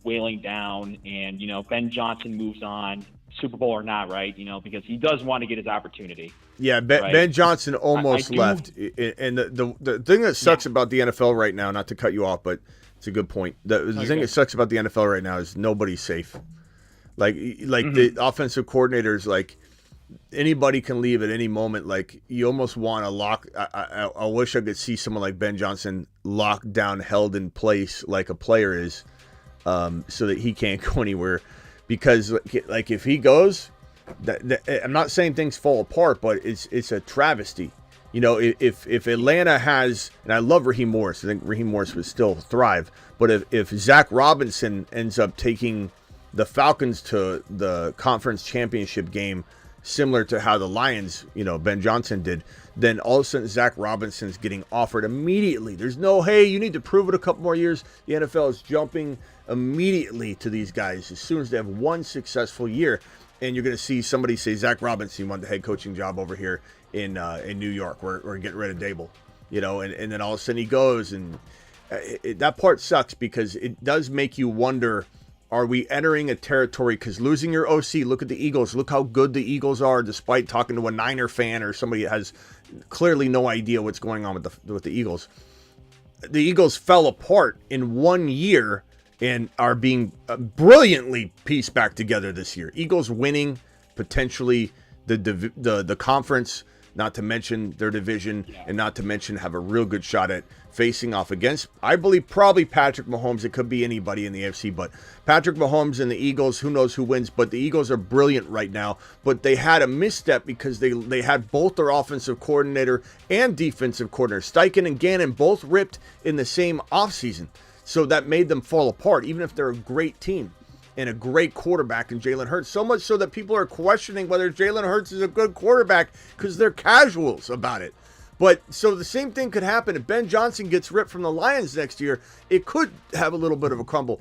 wailing down, and Ben Johnson moves on, Super Bowl or not, right? Because he does want to get his opportunity. Yeah, right? Ben Johnson almost left, and the thing that sucks about the NFL right now, not to cut you off, but it's a good point. The thing that sucks about the NFL right now is nobody's safe. Like the offensive coordinators, like anybody can leave at any moment. Like you almost want to lock. I wish I could see someone like Ben Johnson locked down, held in place like a player is, so that he can't go anywhere. Because like if he goes, I'm not saying things fall apart, but it's a travesty. If Atlanta has, and I love Raheem Morris, I think Raheem Morris would still thrive. But if Zach Robinson ends up taking the Falcons to the conference championship game, similar to how the Lions, Ben Johnson did, then all of a sudden Zach Robinson's getting offered immediately. There's no, hey, you need to prove it a couple more years. The NFL is jumping immediately to these guys as soon as they have one successful year. And you're going to see somebody say, Zach Robinson won the head coaching job over here in New York. We're getting rid of Dable, and then all of a sudden he goes, and that part sucks, because it does make you wonder, are we entering a territory? Because losing your OC, look at the Eagles. Look how good the Eagles are, despite talking to a Niner fan or somebody that has clearly no idea what's going on with the Eagles. The Eagles fell apart in 1 year and are being brilliantly pieced back together this year. Eagles winning potentially the conference, not to mention their division, and not to mention have a real good shot at facing off against, I believe, probably Patrick Mahomes. It could be anybody in the AFC, but Patrick Mahomes and the Eagles, who knows who wins, but the Eagles are brilliant right now. But they had a misstep because they had both their offensive coordinator and defensive coordinator. Steichen and Gannon both ripped in the same offseason. So that made them fall apart, even if they're a great team and a great quarterback in Jalen Hurts. So much so that people are questioning whether Jalen Hurts is a good quarterback because they're casuals about it. But so the same thing could happen if Ben Johnson gets ripped from the Lions next year. It could have a little bit of a crumble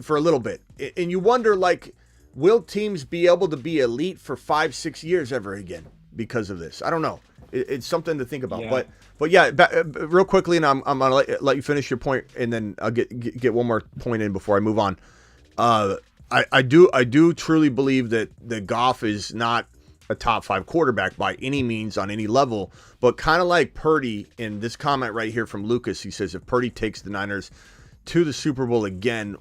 for a little bit. And you wonder, like, will teams be able to be elite for 5-6 years ever again because of this? I don't know. It's something to think about. Yeah. But yeah, real quickly, and I'm gonna let you finish your point, and then I'll get one more point in before I move on. I do truly believe that Goff is not a top 5 quarterback by any means on any level, but kind of like Purdy in this comment right here from Lucas. He says if Purdy takes the Niners to the Super Bowl again,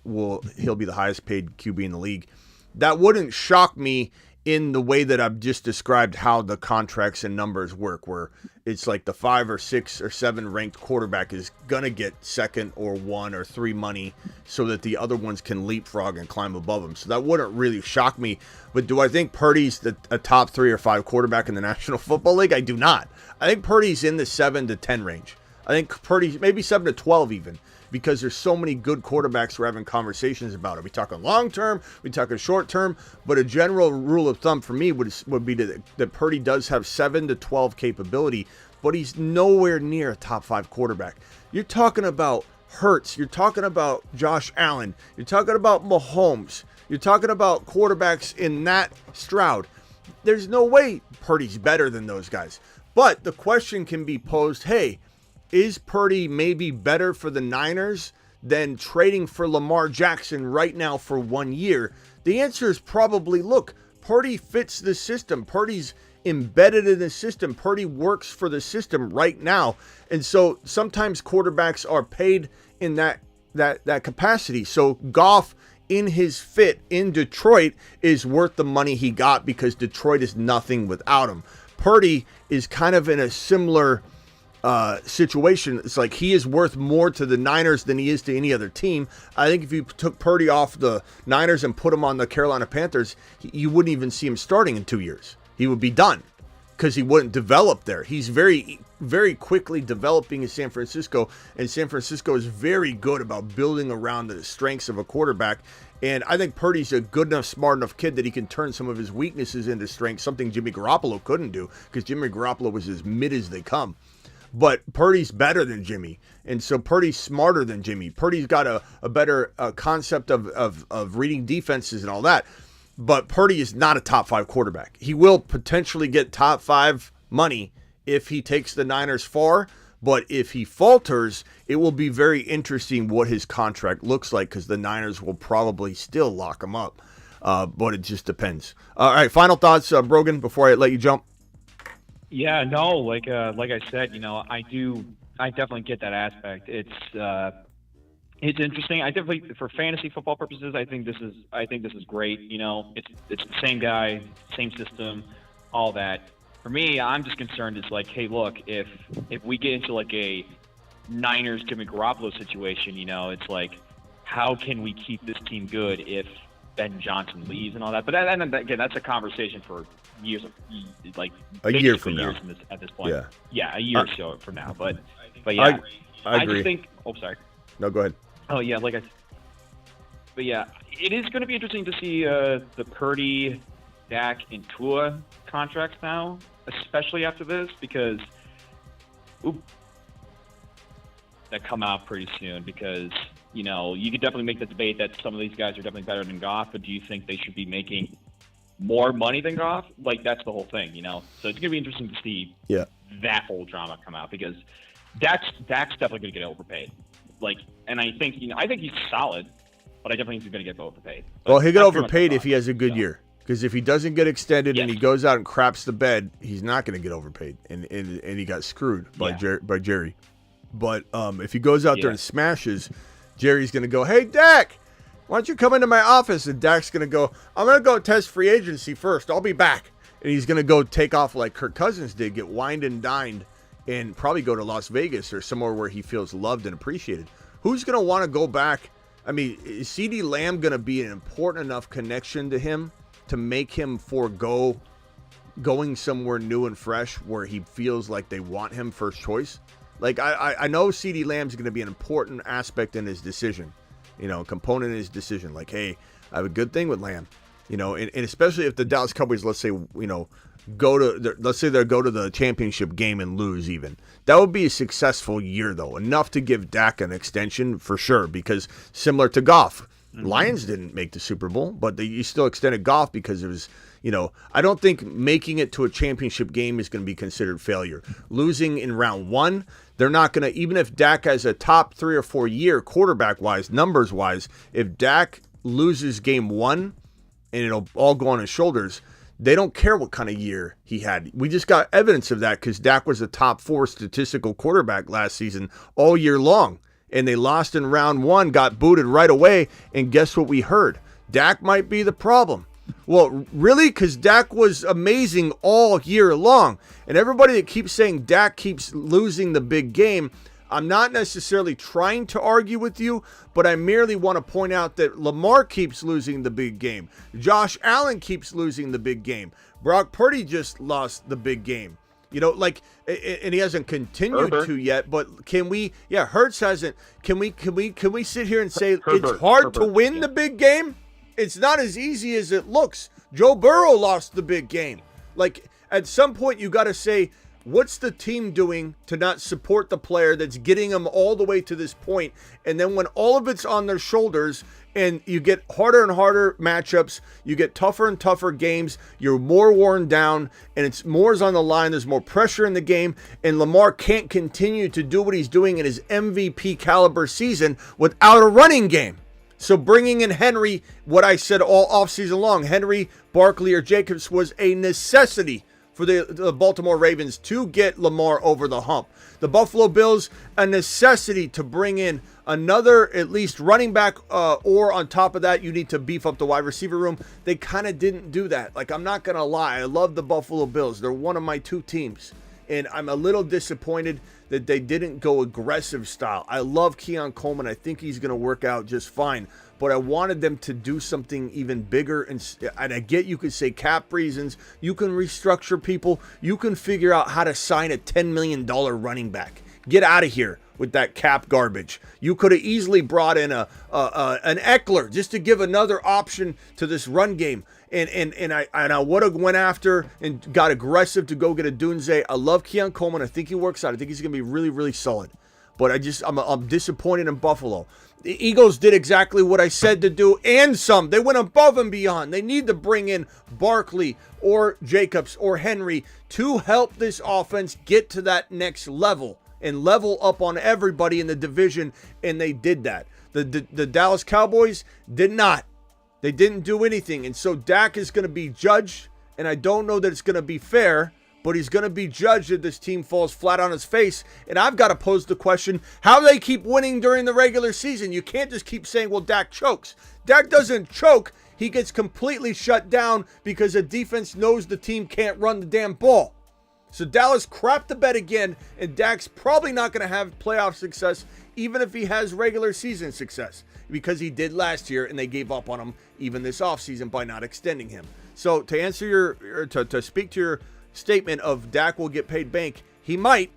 he'll be the highest paid QB in the league. That wouldn't shock me in the way that I've just described how the contracts and numbers work, where it's like the 5 or 6 or 7 ranked quarterback is going to get 2nd or 1 or 3 money so that the other ones can leapfrog and climb above them. So that wouldn't really shock me. But do I think Purdy's a top 3 or 5 quarterback in the National Football League? I do not. I think Purdy's in the 7 to 10 range. I think Purdy's maybe 7 to 12 even, because there's so many good quarterbacks we're having conversations about. Are we talking long term? Are we talking short term? But a general rule of thumb for me would be that Purdy does have 7 to 12 capability, but he's nowhere near a top 5 quarterback. You're talking about Hurts. You're talking about Josh Allen. You're talking about Mahomes. You're talking about quarterbacks in that Stroud. There's no way Purdy's better than those guys. But the question can be posed, hey, is Purdy maybe better for the Niners than trading for Lamar Jackson right now for 1 year? The answer is probably, look, Purdy fits the system. Purdy's embedded in the system. Purdy works for the system right now. And so sometimes quarterbacks are paid in that capacity. So Goff, in his fit in Detroit, is worth the money he got because Detroit is nothing without him. Purdy is kind of in a similar situation. It's like he is worth more to the Niners than he is to any other team. I think if you took Purdy off the Niners and put him on the Carolina Panthers, you wouldn't even see him starting in 2 years. He would be done because he wouldn't develop there. He's very, very quickly developing in San Francisco, and San Francisco is very good about building around the strengths of a quarterback. And I think Purdy's a good enough, smart enough kid that he can turn some of his weaknesses into strengths, something Jimmy Garoppolo couldn't do because Jimmy Garoppolo was as mid as they come. But Purdy's better than Jimmy, and so Purdy's smarter than Jimmy. Purdy's got a better concept of reading defenses and all that. But Purdy is not a top 5 quarterback. He will potentially get top 5 money if he takes the Niners far. But if he falters, it will be very interesting what his contract looks like because the Niners will probably still lock him up. But it just depends. All right, final thoughts, Brogan, before I let you jump. Yeah, no, like I said, I definitely get that aspect. It's interesting. I definitely, for fantasy football purposes, I think this is great. It's the same guy, same system, all that. For me, I'm just concerned. It's like, hey, look, if we get into like a Niners Jimmy Garoppolo situation, it's like, how can we keep this team good if Ben Johnson leaves and all that? But again, that's a conversation for years, like a year from now. At this point, yeah, a year or so from now. But I yeah, agree. just think. Oh, sorry. No, go ahead. Oh yeah, but yeah, it is going to be interesting to see the Purdy, Dak, and Tua contracts now, especially after this, because that come out pretty soon. Because you could definitely make the debate that some of these guys are definitely better than Goff, but do you think they should be making more money than Goff? Like, that's the whole thing, So it's going to be interesting to see that whole drama come out, because Dak's definitely going to get overpaid. Like, and I think he's solid, but I definitely think he's going to get overpaid. Well, he'll get overpaid if he has a good year. Because if he doesn't get extended and he goes out and craps the bed, he's not going to get overpaid, and he got screwed by Jerry. But if he goes out there and smashes, Jerry's going to go, "Hey, Dak, why don't you come into my office?" And Dak's going to go, "I'm going to go test free agency first. I'll be back." And he's going to go take off like Kirk Cousins did, get wined and dined, and probably go to Las Vegas or somewhere where he feels loved and appreciated. Who's going to want to go back? I mean, is CeeDee Lamb going to be an important enough connection to him to make him forego going somewhere new and fresh where he feels like they want him first choice? Like, I know CeeDee Lamb's going to be an important aspect in his decision, component in his decision. Like, hey, I have a good thing with Lamb, and especially if the Dallas Cowboys, let's say, go to the championship game and lose even. That would be a successful year, though, enough to give Dak an extension for sure, because similar to Goff, Lions didn't make the Super Bowl, but you still extended Goff because it was, I don't think making it to a championship game is going to be considered failure. Losing in round 1, they're not going to, even if Dak has a top 3 or 4 year quarterback-wise, numbers-wise, if Dak loses game 1 and it'll all go on his shoulders, they don't care what kind of year he had. We just got evidence of that because Dak was a top 4 statistical quarterback last season all year long. And they lost in round 1, got booted right away, and guess what we heard? Dak might be the problem. Well, really? Because Dak was amazing all year long. And everybody that keeps saying Dak keeps losing the big game, I'm not necessarily trying to argue with you, but I merely want to point out that Lamar keeps losing the big game. Josh Allen keeps losing the big game. Brock Purdy just lost the big game. And he hasn't continued to yet, but can we, Hurts hasn't, can we sit here and say it's hard to win the big game? It's not as easy as it looks. Joe Burrow lost the big game. Like, at some point you got to say, what's the team doing to not support the player that's getting them all the way to this point? And then when all of it's on their shoulders and you get harder and harder matchups, you get tougher and tougher games, you're more worn down, and it's more's on the line, there's more pressure in the game, and Lamar can't continue to do what he's doing in his MVP caliber season without a running game. So bringing in Henry, what I said all offseason long, Henry, Barkley, or Jacobs was a necessity for the Baltimore Ravens to get Lamar over the hump. The Buffalo Bills, a necessity to bring in another at least running back, or on top of that, you need to beef up the wide receiver room. They kind of didn't do that. Like, I'm not going to lie. I love the Buffalo Bills. They're one of my 2 teams. And I'm a little disappointed that they didn't go aggressive style. I love Keon Coleman. I think he's going to work out just fine. But I wanted them to do something even bigger. And I get you could say cap reasons. You can restructure people. You can figure out how to sign a $10 million running back. Get out of here with that cap garbage. You could have easily brought in an Eckler just to give another option to this run game. And I would have went after and got aggressive to go get a Dunze. I love Keon Coleman. I think he works out. I think he's going to be really, really solid. But I'm disappointed in Buffalo. The Eagles did exactly what I said to do and some. They went above and beyond. They need to bring in Barkley or Jacobs or Henry to help this offense get to that next level and level up on everybody in the division, and they did that. The Dallas Cowboys did not. They didn't do anything, and so Dak is going to be judged, and I don't know that it's going to be fair, but he's going to be judged if this team falls flat on its face. And I've got to pose the question, how do they keep winning during the regular season? You can't just keep saying, well, Dak chokes. Dak doesn't choke. He gets completely shut down because the defense knows the team can't run the damn ball. So Dallas crapped the bed again, and Dak's probably not going to have playoff success, even if he has regular season success, because he did last year, and they gave up on him even this offseason by not extending him. So to answer to speak to your statement of Dak will get paid bank, he might.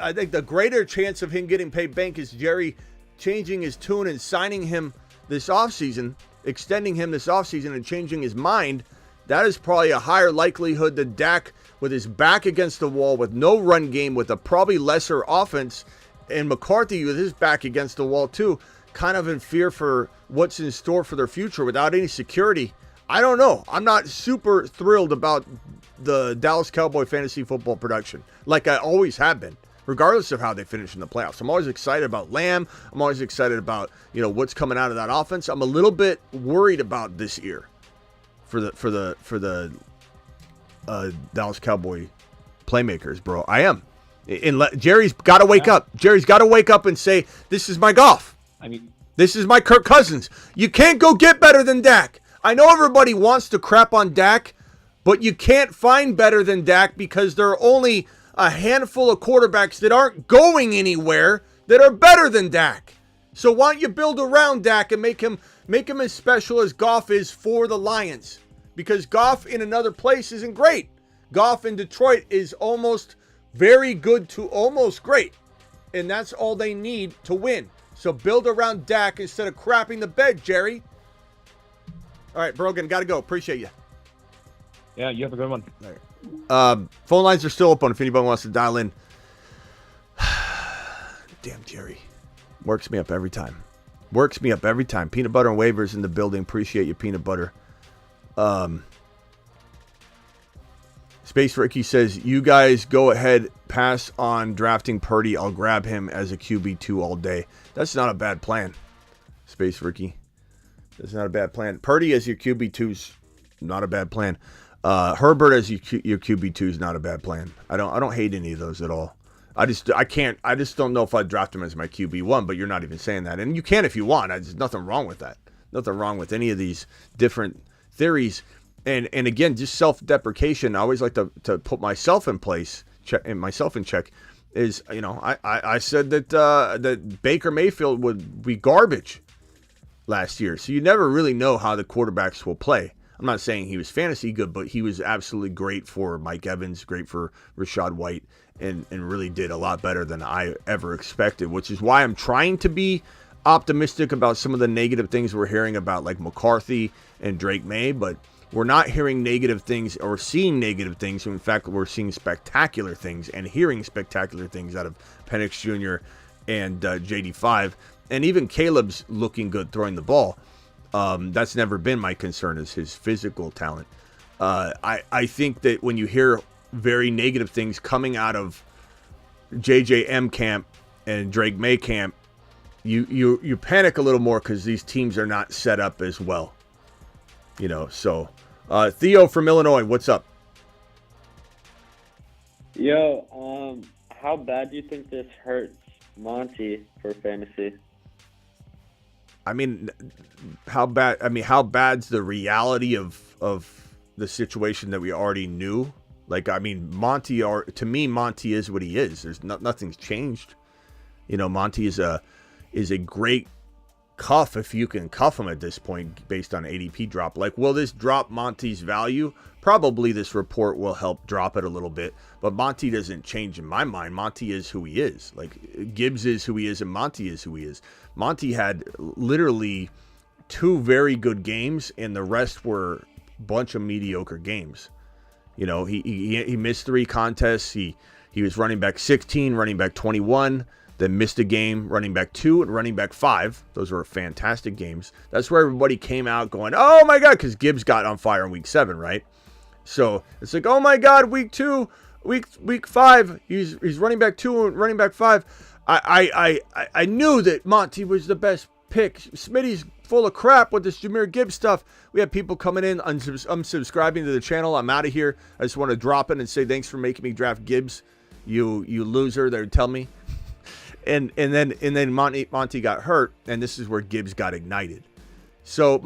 I think the greater chance of him getting paid bank is Jerry changing his tune and signing him this offseason, extending him this offseason and changing his mind. That is probably a higher likelihood that Dak, with his back against the wall, with no run game, with a probably lesser offense, and McCarthy with his back against the wall too, kind of in fear for what's in store for their future without any security. I don't know. I'm not super thrilled about the Dallas Cowboy fantasy football production, like I always have been, regardless of how they finish in the playoffs. I'm always excited about Lamb. I'm always excited about, what's coming out of that offense. I'm a little bit worried about this year for the Dallas Cowboy playmakers, bro. I am. Jerry's got to wake up. Jerry's got to wake up and say, this is my Goff. This is my Kirk Cousins. You can't go get better than Dak. I know everybody wants to crap on Dak, but you can't find better than Dak because there are only a handful of quarterbacks that aren't going anywhere that are better than Dak. So why don't you build around Dak and make him as special as Goff is for the Lions? Because Goff in another place isn't great. Goff in Detroit is almost very good to almost great. And that's all they need to win. So build around Dak instead of crapping the bed, Jerry. All right, Brogan, got to go. Appreciate you. Yeah, you have a good one. All right. Phone lines are still open if anybody wants to dial in. Damn, Jerry. Works me up every time. Peanut butter and waivers in the building. Appreciate you, peanut butter. Space Ricky says, you guys go ahead, pass on drafting Purdy. I'll grab him as a QB2 all day. That's not a bad plan, Space Ricky. That's not a bad plan. Purdy as your QB2's not a bad plan. Herbert as your QB2 is not a bad plan. I don't hate any of those at all. I just don't know if I'd draft him as my QB1, but you're not even saying that. And you can if you want. There's nothing wrong with that. Nothing wrong with any of these different theories. And again, just self-deprecation. I always like to put myself in place, myself in check. Is, I said that Baker Mayfield would be garbage last year. So you never really know how the quarterbacks will play. I'm not saying he was fantasy good, but he was absolutely great for Mike Evans, great for Rachaad White, and really did a lot better than I ever expected, which is why I'm trying to be optimistic about some of the negative things we're hearing about, like McCarthy and Drake May, but we're not hearing negative things or seeing negative things. In fact, we're seeing spectacular things and hearing spectacular things out of Penix Jr. and JD5. And even Caleb's looking good throwing the ball. That's never been my concern, is his physical talent. I think that when you hear very negative things coming out of JJM camp and Drake May camp, you panic a little more because these teams are not set up as well. So Theo from Illinois, what's up? Yo, how bad do you think this hurts Monty for fantasy? I mean, how bad's the reality of the situation that we already knew Like, I mean, to me, Monty is what he is. There's nothing's changed. Monty is a great cuff if you can cuff him at this point based on ADP drop. Like, will this drop Monty's value? Probably this report will help drop it a little bit, but Monty doesn't change in my mind. Monty is who he is. Like, Gibbs is who he is and Monty is who he is. Monty had literally 2 very good games and the rest were a bunch of mediocre games. He missed 3 contests. He was running back 16, running back 21, then missed a game, running back 2 and running back 5. Those were fantastic games. That's where everybody came out going, oh my God, because Gibbs got on fire in week 7, right? So it's like, oh my God, week 2, week 5, he's running back 2 and running back 5. I knew that Monty was the best pick. Smitty's full of crap with this Jahmyr Gibbs stuff. We have people coming in, unsubscribing to the channel. I'm out of here. I just want to drop in and say thanks for making me draft Gibbs. You loser, they tell me. And then Monty got hurt, and this is where Gibbs got ignited. So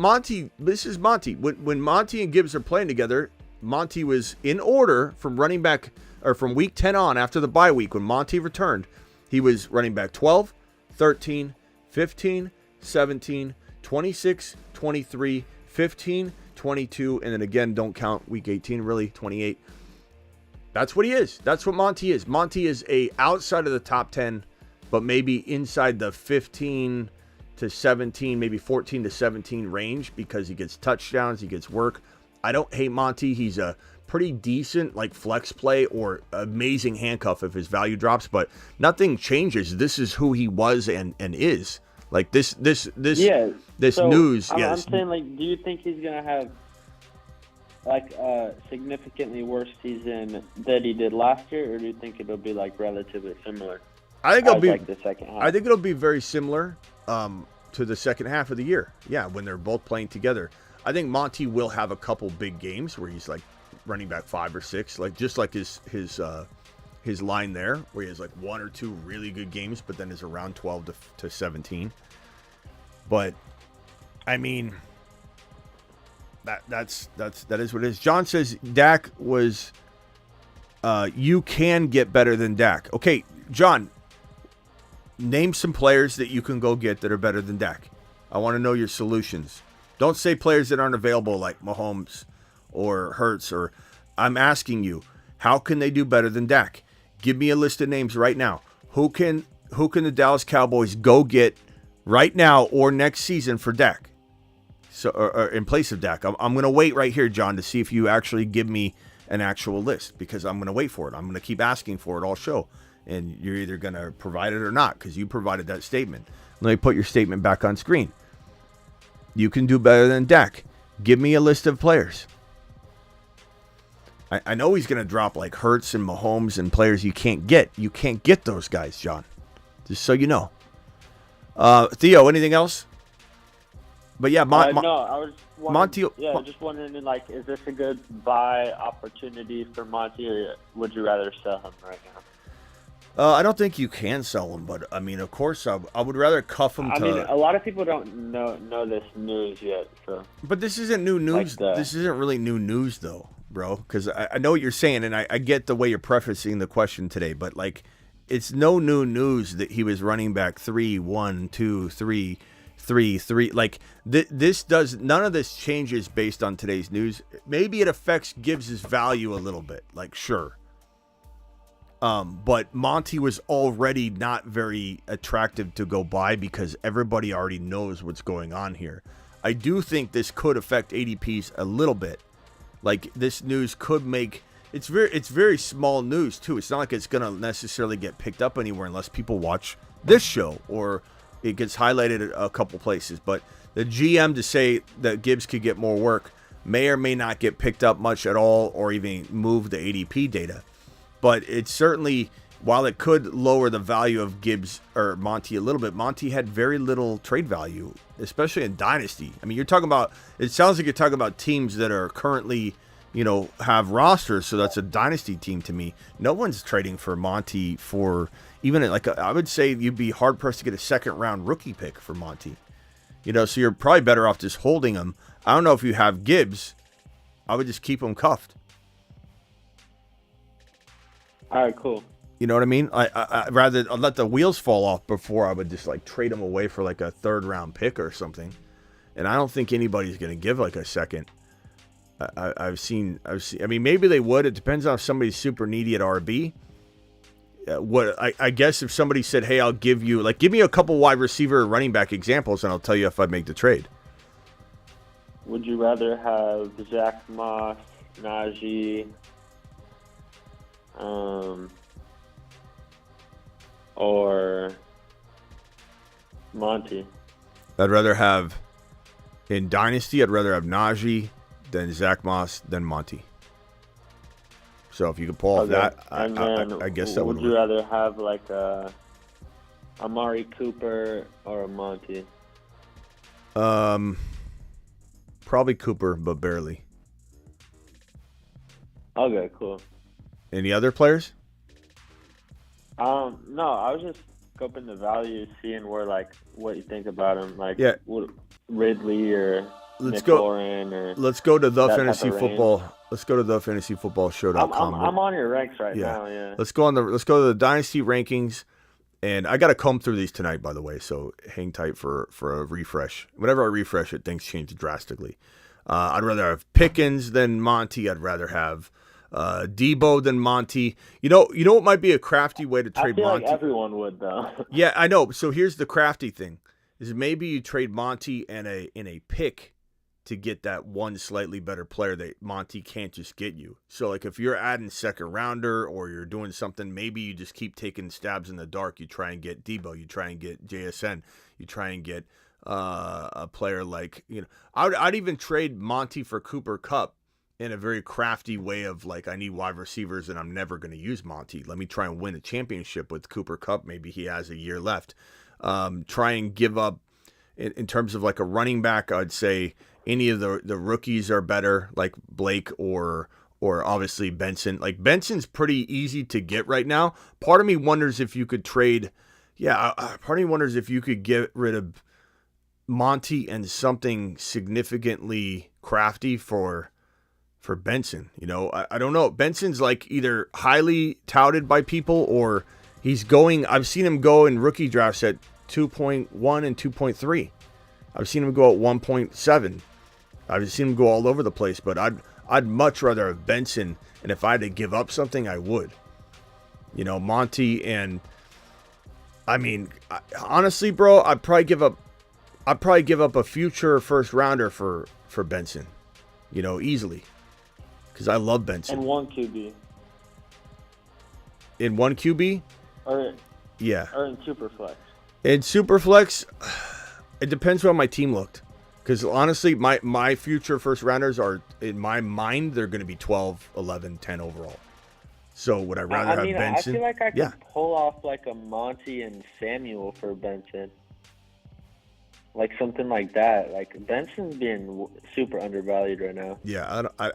this is Monty. When Monty and Gibbs are playing together, Monty was in order from running back, or from week 10 on after the bye week when Monty returned. He was running back 12, 13, 15, 17, 26, 23, 15, 22, and then again, don't count week 18, really, 28. That's what he is. That's what Monty is. Monty is outside of the top 10, but maybe inside the 15 to 17, maybe 14 to 17 range because he gets touchdowns, he gets work. I don't hate Monty. He's a pretty decent like flex play or amazing handcuff if his value drops, but nothing changes. This is who he was and is. Like this so news. I'm saying, like, do you think he's gonna have like a significantly worse season than he did last year, or do you think it'll be like relatively similar? I think it'll be like the second half. I think it'll be very similar to the second half of the year. Yeah, when they're both playing together. I think Monty will have a couple big games where he's like running back 5 or 6, like just like his line there, where he has like 1 or 2 really good games, but then is around 12 to 17. But I mean, that is what it is. John says Dak was. You can get better than Dak. Okay, John, name some players that you can go get that are better than Dak. I want to know your solutions. Don't say players that aren't available like Mahomes or Hurts, or I'm asking you, how can they do better than Dak? Give me a list of names right now. Who can the Dallas Cowboys go get right now or next season for Dak? So or in place of Dak. I'm going to wait right here, John, to see if you actually give me an actual list, because I'm going to wait for it. I'm going to keep asking for it all show. And you're either going to provide it or not, because you provided that statement. Let me put your statement back on screen. You can do better than Dak. Give me a list of players. I know he's going to drop like Hurts and Mahomes and players you can't get. You can't get those guys, John. Just so you know. Theo, anything else? But yeah, no, I was wondering, Monty. Just wondering, like, is this a good buy opportunity for Monty, or would you rather sell him right now? I don't think you can sell him, but I mean, of course, I would rather cuff him. I mean, a lot of people don't know this news yet. So, but this isn't new news. This isn't really new news, though, bro. Because I know what you're saying, and I get the way you're prefacing the question today. But like, it's no new news that he was running back 3, 1, 2, 3, 3, 3. Like this does none of this changes based on today's news. Maybe it affects Gibbs' value a little bit. Like, sure. But Monty was already not very attractive to go by because everybody already knows what's going on here. I do think this could affect ADPs a little bit. Like, this news could make it's very small news too. It's not like it's gonna necessarily get picked up anywhere unless people watch this show or it gets highlighted at a couple places. But the GM to say that Gibbs could get more work may or may not get picked up much at all, or even move the ADP data. But it certainly, while it could lower the value of Gibbs or Monty a little bit, Monty had very little trade value, especially in Dynasty. I mean, it sounds like you're talking about teams that are currently, have rosters. So that's a Dynasty team to me. No one's trading for Monty for even I would say you'd be hard pressed to get a 2nd round rookie pick for Monty. So you're probably better off just holding him. I don't know if you have Gibbs. I would just keep him cuffed. All right, cool. You know what I mean? I'd rather let the wheels fall off before I would just like trade him away for like a 3rd round pick or something. And I don't think anybody's going to give like a second. I've seen. I mean, maybe they would. It depends on if somebody's super needy at RB. I guess if somebody said, "Hey, I'll give you give me a couple wide receiver or running back examples, and I'll tell you if I'd make the trade." Would you rather have Zach Moss, Najee, or Monty? I'd rather have in Dynasty. I'd rather have Najee than Zach Moss than Monty. So if you could pull off that, I guess that would. Would you rather have like a Amari Cooper or a Monty? Probably Cooper, but barely. Okay, cool. Any other players? No, I was just scoping the value, seeing what you think about him, yeah. Ridley or Let's McLaurin or let's go to the that fantasy type of range. football. Let's go to the fantasyfootballshow.com. I'm on your ranks right now. Yeah. Let's go to the dynasty rankings, and I got to comb through these tonight, by the way. So hang tight for a refresh. Whenever I refresh it, things change drastically. I'd rather have Pickens than Monty. I'd rather have Debo than Monty. You know what might be a crafty way to trade I feel Monty? like everyone would though. Yeah, I know. So here's the crafty thing: is maybe you trade Monty in a pick to get that one slightly better player that Monty can't just get you. So like if you're adding 2nd rounder or you're doing something, maybe you just keep taking stabs in the dark. You try and get Debo, you try and get JSN, you try and get a player like, I'd even trade Monty for Cooper Kupp in a very crafty way of like, I need wide receivers and I'm never going to use Monty. Let me try and win a championship with Cooper Kupp. Maybe he has a year left. Try and give up in terms of like a running back. I'd say any of the rookies are better, like Blake or obviously Benson. Like Benson's pretty easy to get right now. Part of me wonders if you could trade. Yeah, part of me wonders if you could get rid of Monty and something significantly crafty for Benson. I don't know. Benson's like either highly touted by people or he's going. I've seen him go in rookie drafts at 2.1 and 2.3. I've seen him go at 1.7. I've seen him go all over the place, but I'd much rather have Benson, and if I had to give up something, I would. Monty and honestly, bro, I'd probably give up a future 1st rounder for Benson, easily, because I love Benson. And one QB. In one QB? Yeah. Or in Superflex. In Superflex, it depends on my team looked. Because honestly, my future 1st rounders are, in my mind, they're going to be 12, 11, 10 overall. So would I rather have Benson? I feel like I could pull off like a Monty and Samuel for Benson. Like something like that. Like Benson's being super undervalued right now. Yeah, I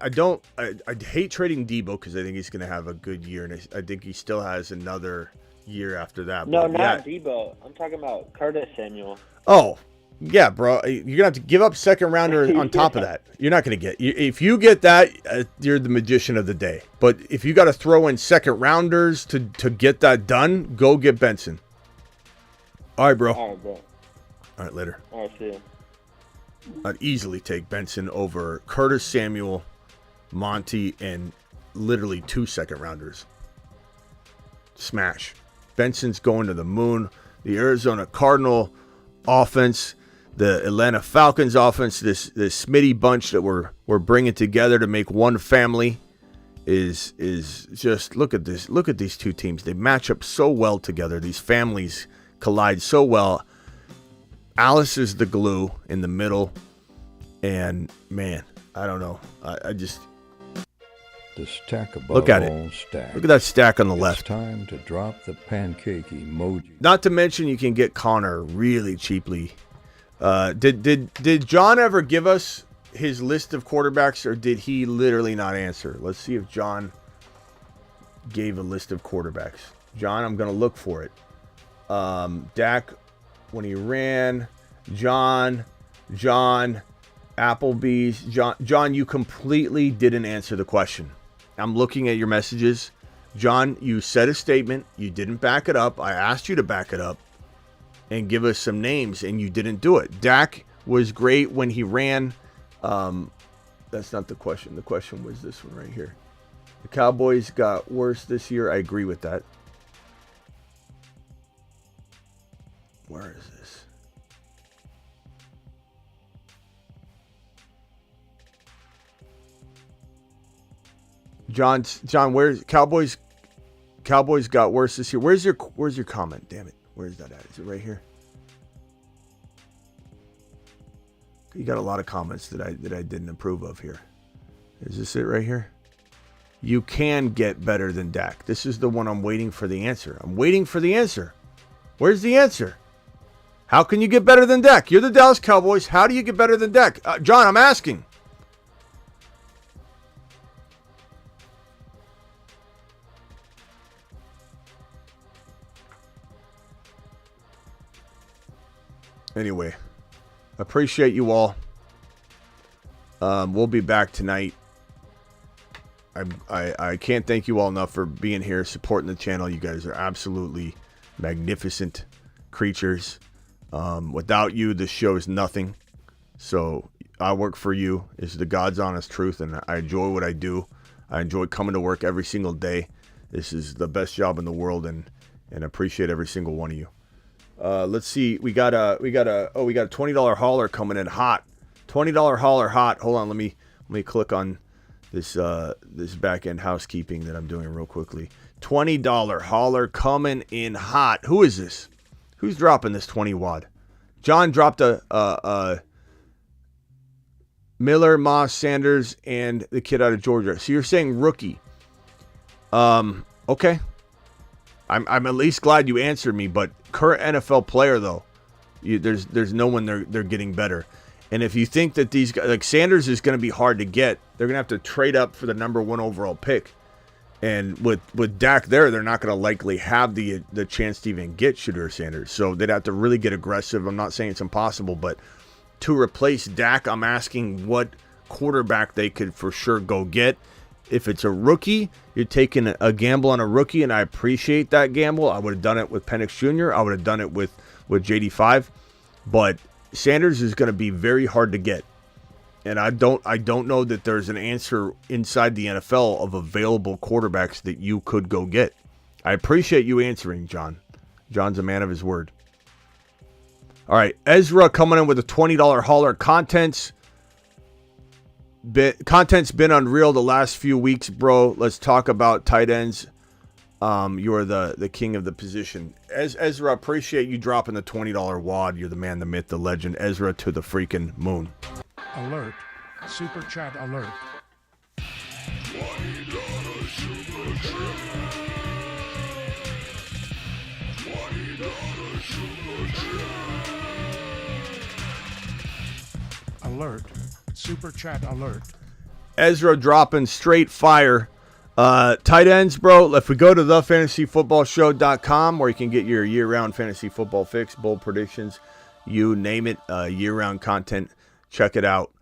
hate trading Debo because I think he's going to have a good year. And I think he still has another year after that. No, not Debo. I'm talking about Curtis Samuel. Oh, yeah, bro. You're going to have to give up 2nd rounder on top of that. You're not going to get. If you get that, you're the magician of the day. But if you got to throw in 2nd rounders to get that done, go get Benson. All right, bro. All right, bro. All right, later. All right, see ya. I'd easily take Benson over Curtis Samuel, Monty, and literally 2 2nd rounders. Smash. Benson's going to the moon. The Arizona Cardinal offense, the Atlanta Falcons offense, this Smitty bunch that we're bringing together to make one family is just, look at this. Look at these two teams. They match up so well together. These families collide so well. Alice is the glue in the middle, and man, I don't know. I just The stack above look at all it. stack. Look at that stack on the It's left. time to drop the pancake emoji. Not to mention, you can get Connor really cheaply. Did John ever give us his list of quarterbacks, or did he literally not answer? Let's see if John gave a list of quarterbacks. John, I'm gonna look for it. Dak when he ran. John, Applebee's. John, you completely didn't answer the question. I'm looking at your messages. John, you said a statement. You didn't back it up. I asked you to back it up and give us some names, and you didn't do it. Dak was great when he ran. That's not the question. The question was this one right here. The Cowboys got worse this year. I agree with that. Where is this? John, where's Cowboys got worse this year? Where's your comment? Damn it. Where's that at? Is it right here? You got a lot of comments that I didn't approve of here. Is this it right here? You can get better than Dak. This is the one I'm waiting for the answer. I'm waiting for the answer. Where's the answer? How can you get better than Dak? You're the Dallas Cowboys. How do you get better than Dak? John, I'm asking. Anyway, appreciate you all. We'll be back tonight. I can't thank you all enough for being here, supporting the channel. You guys are absolutely magnificent creatures. Without you, this show is nothing. So I work for you. It's the God's honest truth, and I enjoy what I do. I enjoy coming to work every single day. This is the best job in the world, and appreciate every single one of you. Let's see. We got a $20 hauler coming in hot. $20 hauler hot. Hold on. Let me click on this back end housekeeping that I'm doing real quickly. $20 hauler coming in hot. Who is this? Who's dropping this 20 wad? John dropped a Miller, Moss, Sanders, and the kid out of Georgia. So you're saying rookie. Okay. I'm at least glad you answered me, but current NFL player though, there's no one they're getting better. And if you think that these guys, like Sanders is going to be hard to get, they're going to have to trade up for the number 1 overall pick. And with Dak there, they're not going to likely have the chance to even get Shedeur Sanders. So they'd have to really get aggressive. I'm not saying it's impossible, but to replace Dak, I'm asking what quarterback they could for sure go get. If it's a rookie, you're taking a gamble on a rookie, and I appreciate that gamble. I would have done it with Penix Jr. I would have done it with JD5. But Sanders is going to be very hard to get. And I don't know that there's an answer inside the NFL of available quarterbacks that you could go get. I appreciate you answering, John. John's a man of his word. All right, Ezra coming in with a $20 hauler. Content's been unreal the last few weeks, bro. Let's talk about tight ends. You're the king of the position. Ezra, appreciate you dropping the $20 wad. You're the man, the myth, the legend. Ezra to the freaking moon. Alert. Super chat alert. Alert. Super chat alert. Ezra dropping straight fire. Tight ends, bro. If we go to thefantasyfootballshow.com, where you can get your year-round fantasy football fix, bold predictions, you name it, year-round content. Check it out.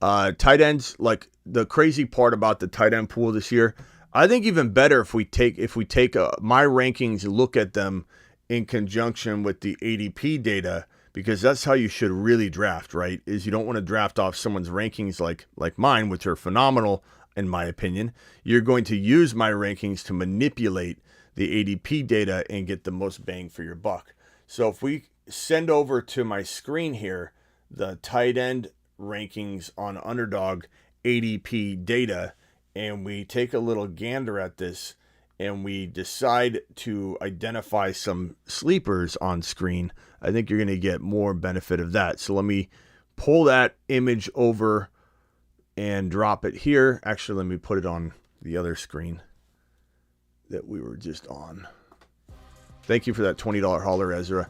Tight ends, like the crazy part about the tight end pool this year, I think even better if we take my rankings, look at them in conjunction with the ADP data, because that's how you should really draft, right? Is you don't want to draft off someone's rankings like mine, which are phenomenal in my opinion. You're going to use my rankings to manipulate the ADP data and get the most bang for your buck. So if we send over to my screen here the tight end rankings on Underdog ADP data, and we take a little gander at this, and we decide to identify some sleepers on screen, I think you're going to get more benefit of that. So let me pull that image over and drop it here. Actually, let me put it on the other screen that we were just on. Thank you for that $20 hauler, Ezra.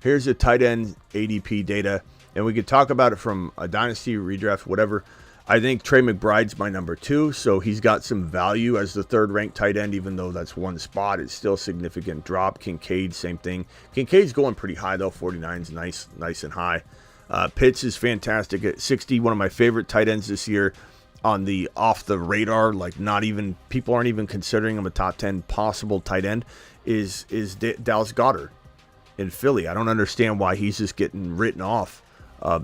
Here's the tight end ADP data, and we could talk about it from a dynasty, redraft, whatever. I think Trey McBride's my number 2, so he's got some value as the third-ranked tight end, even though that's one spot. It's still a significant drop. Kincaid, same thing. Kincaid's going pretty high, though. 49's nice and high. Pitts is fantastic at 60, one of my favorite tight ends this year. on the off the radar, like not even people aren't even considering him a top 10 possible tight end, is Dallas Goedert in Philly. I don't understand why he's just getting written off.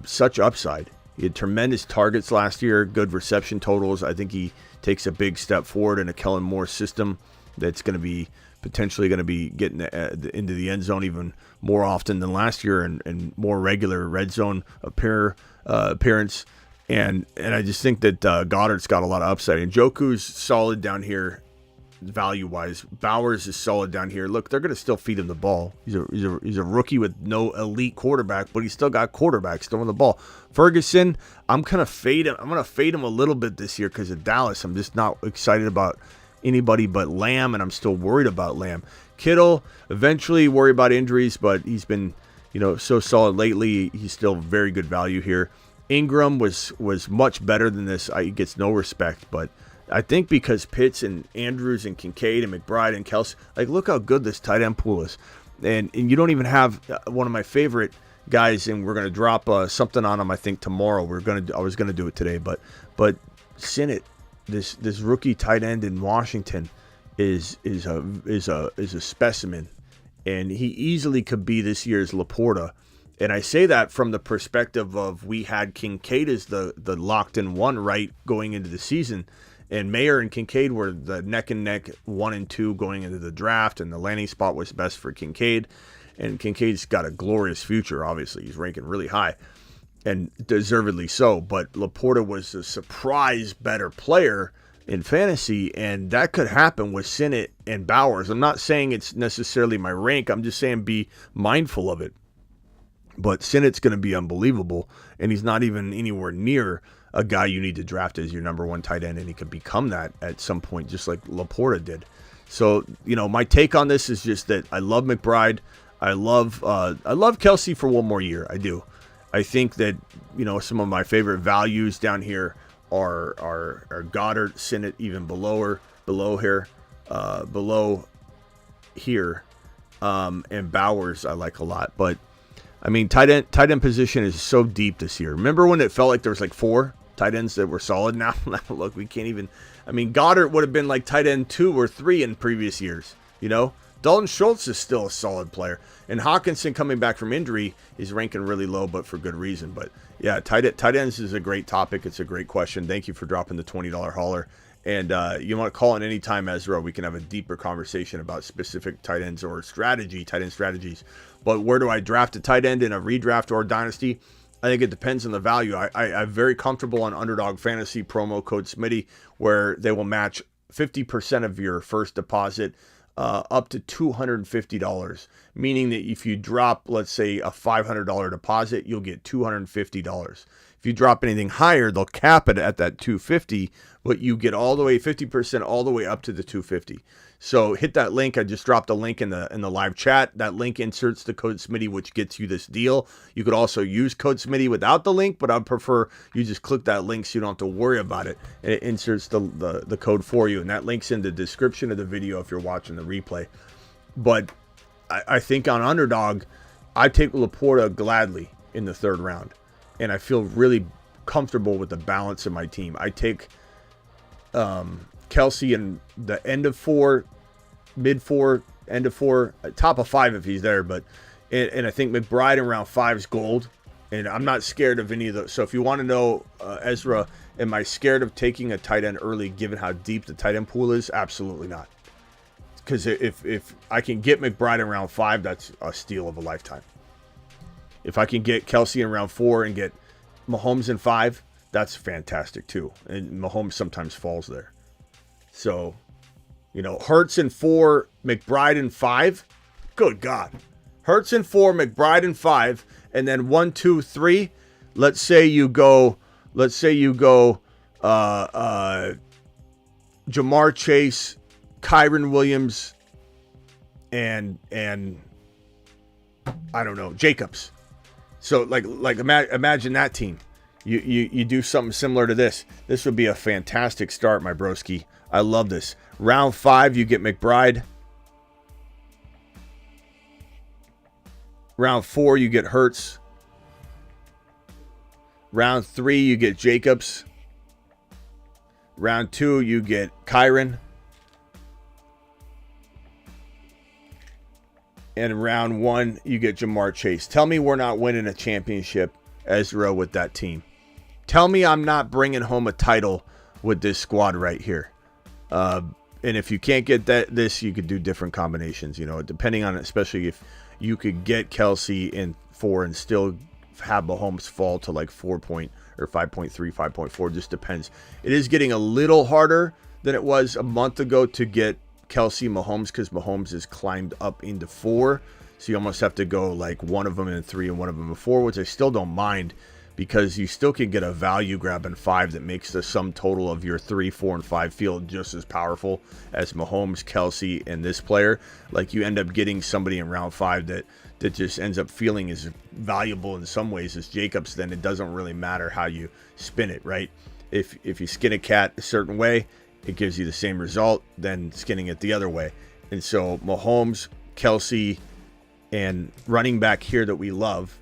Such upside. He had tremendous targets last year, good reception totals. I think he takes a big step forward in a Kellen Moore system that's going to be potentially going to be getting into the end zone even more often than last year, and more regular red zone appearance. And I just think that Goddard's got a lot of upside. And Njoku's solid down here value-wise. Bowers is solid down here. Look, they're going to still feed him the ball. He's a rookie with no elite quarterback, but he's still got quarterbacks throwing the ball. Ferguson, I'm going to fade him a little bit this year because of Dallas. I'm just not excited about anybody but Lamb, and I'm still worried about Lamb. Kittle, eventually worry about injuries, but he's been, so solid lately. He's still very good value here. Ingram was much better than this. He gets no respect, but I think because Pitts and Andrews and Kincaid and McBride and Kelsey, look how good this tight end pool is. And you don't even have one of my favorite guys, and we're going to drop something on him, I think, tomorrow. I was going to do it today, but Sinnott, this rookie tight end in Washington is a specimen, and he easily could be this year's Laporta. And I say that from the perspective of we had Kincaid as the locked-in one right going into the season, and Mayer and Kincaid were the neck-and-neck 1 and 2 going into the draft, and the landing spot was best for Kincaid. And Kincaid's got a glorious future, obviously. He's ranking really high, and deservedly so. But Laporta was a surprise better player in fantasy, and that could happen with Sinnott and Bowers. I'm not saying it's necessarily my rank. I'm just saying be mindful of it. But Sinnott's going to be unbelievable, and he's not even anywhere near a guy you need to draft as your number one tight end, and he could become that at some point, just like Laporta did. So, my take on this is just that I love McBride. I love Kelsey for one more year. I do. I think that, some of my favorite values down here are Goddard, Sinnott, even below here, and Bowers I like a lot. But tight end position is so deep this year. Remember when it felt like there was 4 tight ends that were solid? Now look, we can't even. Goddard would have been like tight end 2 or 3 in previous years. Dalton Schultz is still a solid player, and Hawkinson coming back from injury is ranking really low, but for good reason. But yeah, tight ends is a great topic. It's a great question. Thank you for dropping the $20 hauler. And you want to call in anytime, Ezra. We can have a deeper conversation about specific tight ends or tight end strategies. But where do I draft a tight end in a redraft or a dynasty? I think it depends on the value. I'm very comfortable on Underdog Fantasy promo code Smitty, where they will match 50% of your first deposit up to $250, meaning that if you drop, let's say, a $500 deposit, you'll get $250. If you drop anything higher, they'll cap it at that $250, but you get all the way 50% all the way up to the $250. So hit that link. I just dropped a link in the live chat. That link inserts the code Smitty, which gets you this deal. You could also use code Smitty without the link, but I'd prefer you just click that link so you don't have to worry about it. And it inserts the code for you. And that link's in the description of the video if you're watching the replay. But I think on Underdog, I take Laporta gladly in the 3rd round. And I feel really comfortable with the balance of my team. I take Kelsey in the end of 4, mid 4, end of 4, top of 5 if he's there. And I think McBride in round 5 is gold. And I'm not scared of any of those. So if you want to know, Ezra, am I scared of taking a tight end early given how deep the tight end pool is? Absolutely not. Because if I can get McBride in round 5, that's a steal of a lifetime. If I can get Kelsey in round 4 and get Mahomes in 5, that's fantastic too. And Mahomes sometimes falls there. So, Hurts in 4, McBride in 5. Good God. Hurts in 4, McBride in 5, and then 1, 2, 3. Let's say you go Jamar Chase, Kyron Williams, and I don't know, Jacobs. So imagine that team. You do something similar to this. This would be a fantastic start, my broski. I love this. Round 5, you get McBride. Round 4, you get Hurts. Round 3, you get Jacobs. Round 2, you get Kyron. And round 1, you get Jamar Chase. Tell me we're not winning a championship, Ezra, with that team. Tell me I'm not bringing home a title with this squad right here. And if you can't get this, you could do different combinations, depending on it, especially if you could get Kelsey in 4 and still have Mahomes fall to like 5.3, 5.4, just depends. It is getting a little harder than it was a month ago to get Kelsey Mahomes because Mahomes has climbed up into 4. So you almost have to go like one of them in 3 and one of them in 4, which I still don't mind because you still can get a value grab in 5 that makes the sum total of your 3, 4, and 5 feel just as powerful as Mahomes, Kelsey, and this player. Like you end up getting somebody in round 5 that just ends up feeling as valuable in some ways as Jacobs. Then it doesn't really matter how you spin it, right? If you skin a cat a certain way, it gives you the same result than skinning it the other way. And so Mahomes, Kelsey, and running back here that we love,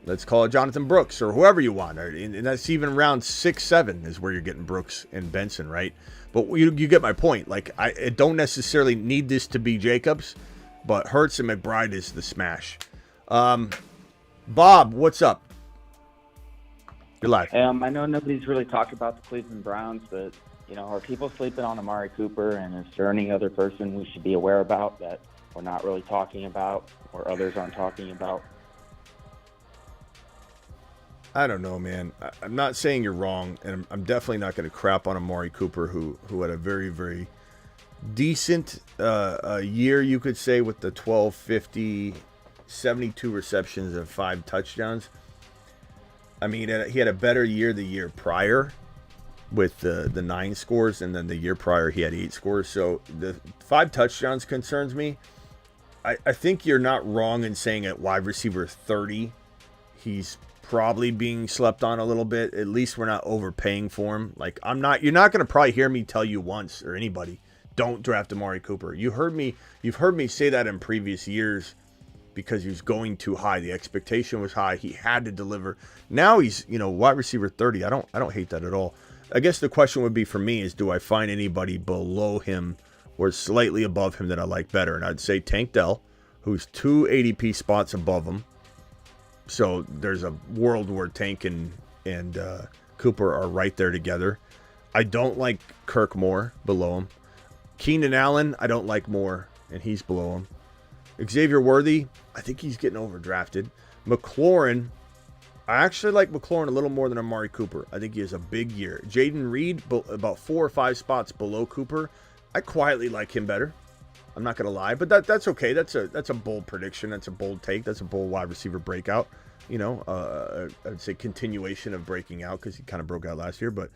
let's call it Jonathan Brooks or whoever you want. And that's even round 6, 7 is where you're getting Brooks and Benson, right? But you get my point. Like I don't necessarily need this to be Jacobs, but Hurts and McBride is the smash. Bob, what's up? You're live. I know nobody's really talked about the Cleveland Browns, but are people sleeping on Amari Cooper? And is there any other person we should be aware about that we're not really talking about or others aren't talking about? I don't know, man. I'm not saying you're wrong, and I'm definitely not going to crap on Amari Cooper, who had a very, very decent year, you could say, with the 1250, 72 receptions and 5 touchdowns. I mean, he had a better year the year prior with the 9 scores, and then the year prior he had 8 scores. So the 5 touchdowns concerns me. I think you're not wrong in saying at wide receiver 30, he's probably being slept on a little bit. At least we're not overpaying for him. Like you're not going to probably hear me tell you once or anybody, don't draft Amari Cooper. You've heard me say that in previous years because he was going too high. The expectation was high. He had to deliver. Now he's, wide receiver 30. I don't hate that at all. I guess the question would be for me is, do I find anybody below him or slightly above him that I like better? And I'd say Tank Dell, who's 2 ADP spots above him. So there's a world where Tank and Cooper are right there together. I don't like Kirk more below him. Keenan Allen, I don't like more, and he's below him. Xavier Worthy, I think he's getting overdrafted. McLaurin, I actually like McLaurin a little more than Amari Cooper. I think he has a big year. Jaden Reed, about 4 or 5 spots below Cooper. I quietly like him better. I'm not going to lie, but that's okay. That's a bold prediction. That's a bold take. That's a bold wide receiver breakout. I'd say continuation of breaking out because he kind of broke out last year. But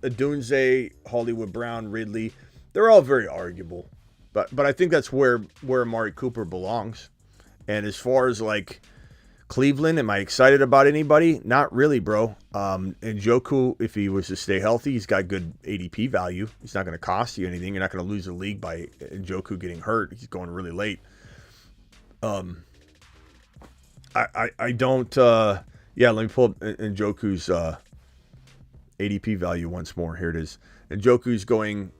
Adunze, Hollywood Brown, Ridley, they're all very arguable. But I think that's where Amari Cooper belongs. And as far as like Cleveland, am I excited about anybody? Not really, bro. And Njoku, if he was to stay healthy, he's got good ADP value. He's not going to cost you anything. You're not going to lose the league by Njoku getting hurt. He's going really late. I don't. Let me pull up Njoku's ADP value once more. Here it is. Njoku's going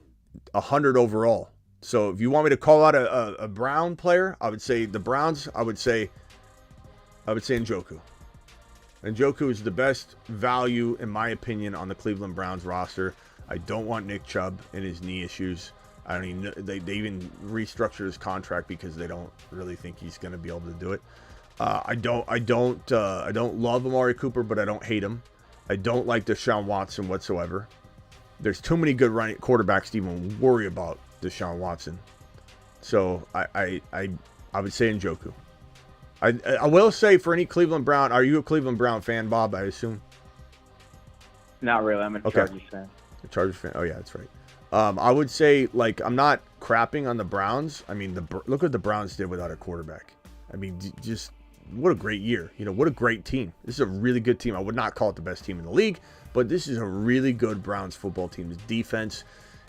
100 overall. So if you want me to call out a Brown player, I would say the Browns. I would say Njoku. Njoku is the best value, in my opinion, on the Cleveland Browns roster. I don't want Nick Chubb and his knee issues. I don't even. They even restructured his contract because they don't really think he's going to be able to do it. I don't love Amari Cooper, but I don't hate him. I don't like Deshaun Watson whatsoever. There's too many good running quarterbacks to even worry about Deshaun Watson. So I would say Njoku. I will say for any Cleveland Brown, are you a Cleveland Brown fan, Bob, I assume? Not really. I'm a Chargers fan. A Chargers fan. Oh, yeah, that's right. I would say, like, I'm not crapping on the Browns. I mean, look what the Browns did without a quarterback. I mean, just what a great year. What a great team. This is a really good team. I would not call it the best team in the league, but this is a really good Browns football team. This defense,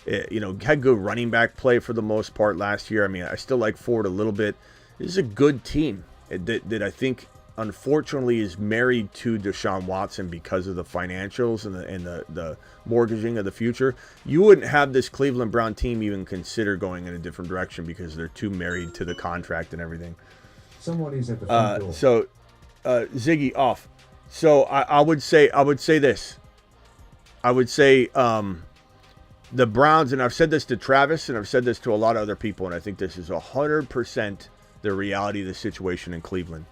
had good running back play for the most part last year. I mean, I still like Ford a little bit. This is a good team that I think unfortunately is married to Deshaun Watson because of the financials and the mortgaging of the future, you wouldn't have this Cleveland Brown team even consider going in a different direction because they're too married to the contract and everything. Someone is at the front door. So Ziggy off. So I would say this. I would say the Browns, and I've said this to Travis and I've said this to a lot of other people, and I think this is 100% the reality of the situation in Cleveland.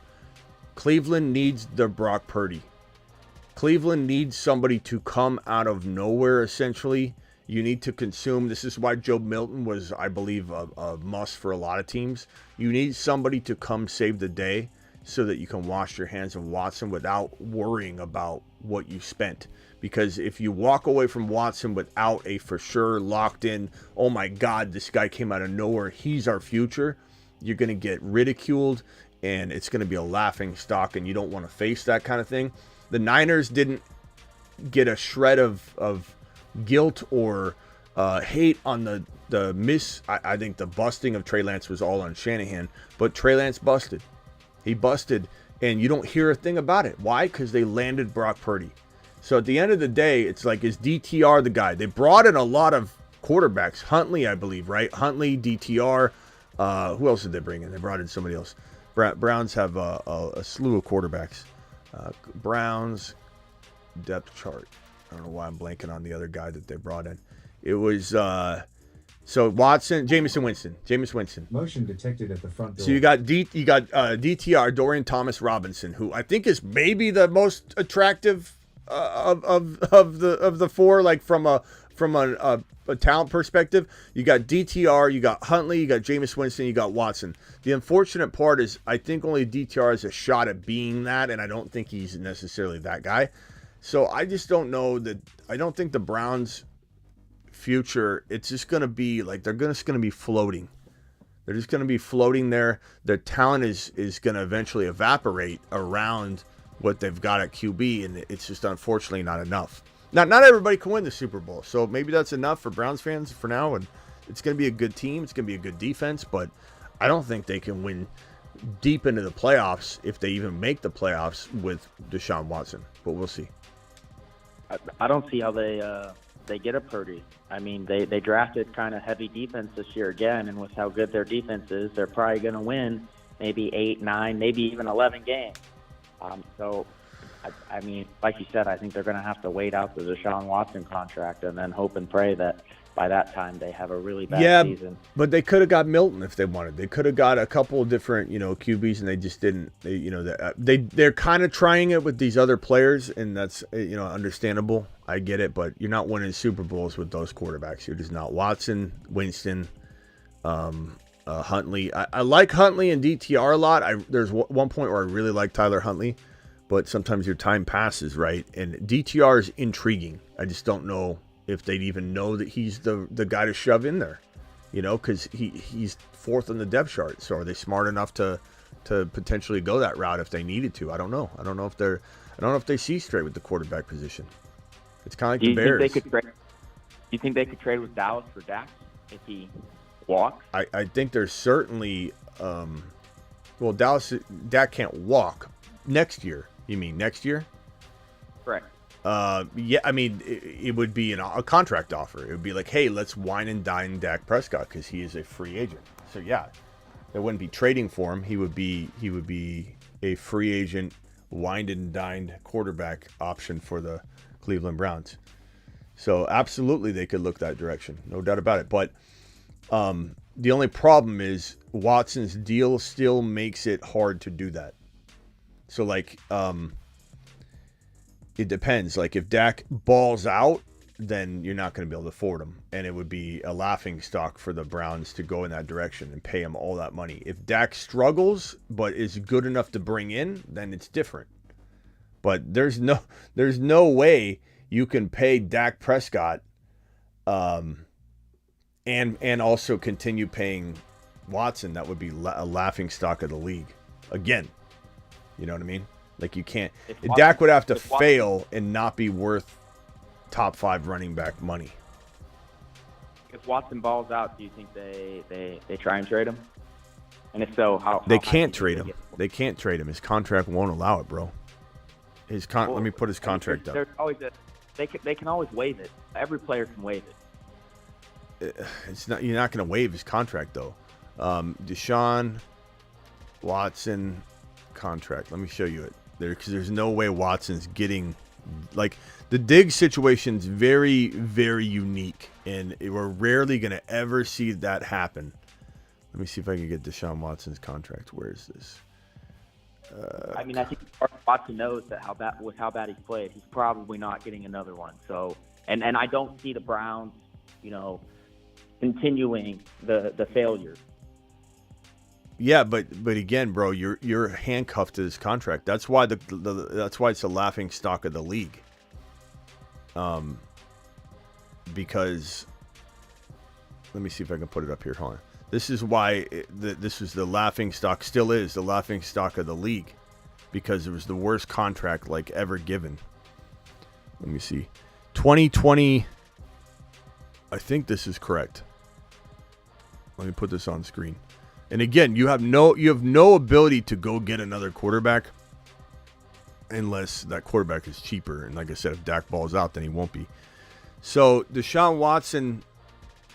Cleveland needs the Brock Purdy. Cleveland needs somebody to come out of nowhere, essentially. You need to consume. This is why Joe Milton was, I believe, a must for a lot of teams. You need somebody to come save the day so that you can wash your hands of Watson without worrying about what you spent. Because if you walk away from Watson without a for sure locked in, oh my God, this guy came out of nowhere, he's our future, you're going to get ridiculed and it's going to be a laughing stock, and you don't want to face that kind of thing. The Niners didn't get a shred of guilt or hate on the miss. I think the busting of Trey Lance was all on Shanahan, but Trey Lance busted. He busted, and you don't hear a thing about it. Why? Because they landed Brock Purdy. So at the end of the day, it's like, is DTR the guy? They brought in a lot of quarterbacks. Huntley, I believe, right? Huntley, DTR. Who else did they bring in? They brought in somebody else. Browns have a slew of quarterbacks. Browns depth chart. I don't know why I'm blanking on the other guy that they brought in. It was so Watson, Jameis Winston. Motion detected at the front door. So you got DTR, Dorian Thomas Robinson, who I think is maybe the most attractive of the four, like from a talent perspective. You got DTR, you got Huntley, you got Jameis Winston, you got Watson. The unfortunate part is I think only DTR has a shot at being that, and I don't think he's necessarily that guy. So I just don't know that. I don't think the Browns' future, it's just going to be like they're just going to be floating. They're just going to be floating there. Their talent is going to eventually evaporate around what they've got at QB, and it's just unfortunately not enough. Not everybody can win the Super Bowl, so maybe that's enough for Browns fans for now, and it's going to be a good team. It's going to be a good defense, but I don't think they can win deep into the playoffs if they even make the playoffs with Deshaun Watson, but we'll see. I don't see how they get a Purdy. I mean, they drafted kind of heavy defense this year again, and with how good their defense is, they're probably going to win maybe 8, 9, maybe even 11 games. So, I mean, like you said, I think they're going to have to wait out the Deshaun Watson contract and then hope and pray that by that time they have a really bad season. But they could have got Milton if they wanted. They could have got a couple of different, QBs, and they just didn't. They're kind of trying it with these other players, and that's understandable. I get it, but you're not winning Super Bowls with those quarterbacks. You're just not. Watson, Winston, Huntley. I like Huntley and DTR a lot. There's one point where I really like Tyler Huntley, but sometimes your time passes, right? And DTR is intriguing. I just don't know if they'd even know that he's the guy to shove in there, because he's fourth on the depth chart. So are they smart enough to potentially go that route if they needed to? I don't know. I don't know if they see straight with the quarterback position. It's kind of like the Bears. You think they could trade with Dallas for Dak if he walks? I think there's certainly Dak can't walk next year. You mean next year? Correct. Yeah, I mean, it would be a contract offer. It would be like, hey, let's wine and dine Dak Prescott because he is a free agent. So yeah, they wouldn't be trading for him. He would be a free agent, wined and dined quarterback option for the Cleveland Browns. So absolutely, they could look that direction, no doubt about it. But the only problem is Watson's deal still makes it hard to do that. So like, it depends. Like if Dak balls out, then you're not going to be able to afford him. And it would be a laughing stock for the Browns to go in that direction and pay him all that money. If Dak struggles, but is good enough to bring in, then it's different. But there's no way you can pay Dak Prescott and also continue paying Watson. That would be a laughing stock of the league. Again, you know what I mean? Like you can't. Dak would have to fail and not be worth top 5 running back money. If Watson balls out, do you think they try and trade him? And if so, how They high can't do you trade think him. it- They can't trade him. His contract won't allow it, bro. Let me put his contract up. There's always they can always waive it. Every player can waive it. It's not. You're not going to waive his contract though. Deshaun Watson contract. Let me show you it there, because there's no way Watson's getting, like, the Diggs situation's very, very unique, and we're rarely going to ever see that happen. Let me see if I can get Deshaun Watson's contract. Where is this? I mean, I think Watson knows that how bad he's played, he's probably not getting another one. So, and I don't see the Browns, continuing the failure. Yeah, but again, bro, you're handcuffed to this contract. That's why that's why it's a laughing stock of the league. Because let me see if I can put it up here. Hold on. This is why this was the laughing stock. Still is the laughing stock of the league, because it was the worst contract like ever given. Let me see. 2020. I think this is correct. Let me put this on screen. And again, you have no ability to go get another quarterback unless that quarterback is cheaper. And like I said, if Dak balls out, then he won't be. So Deshaun Watson,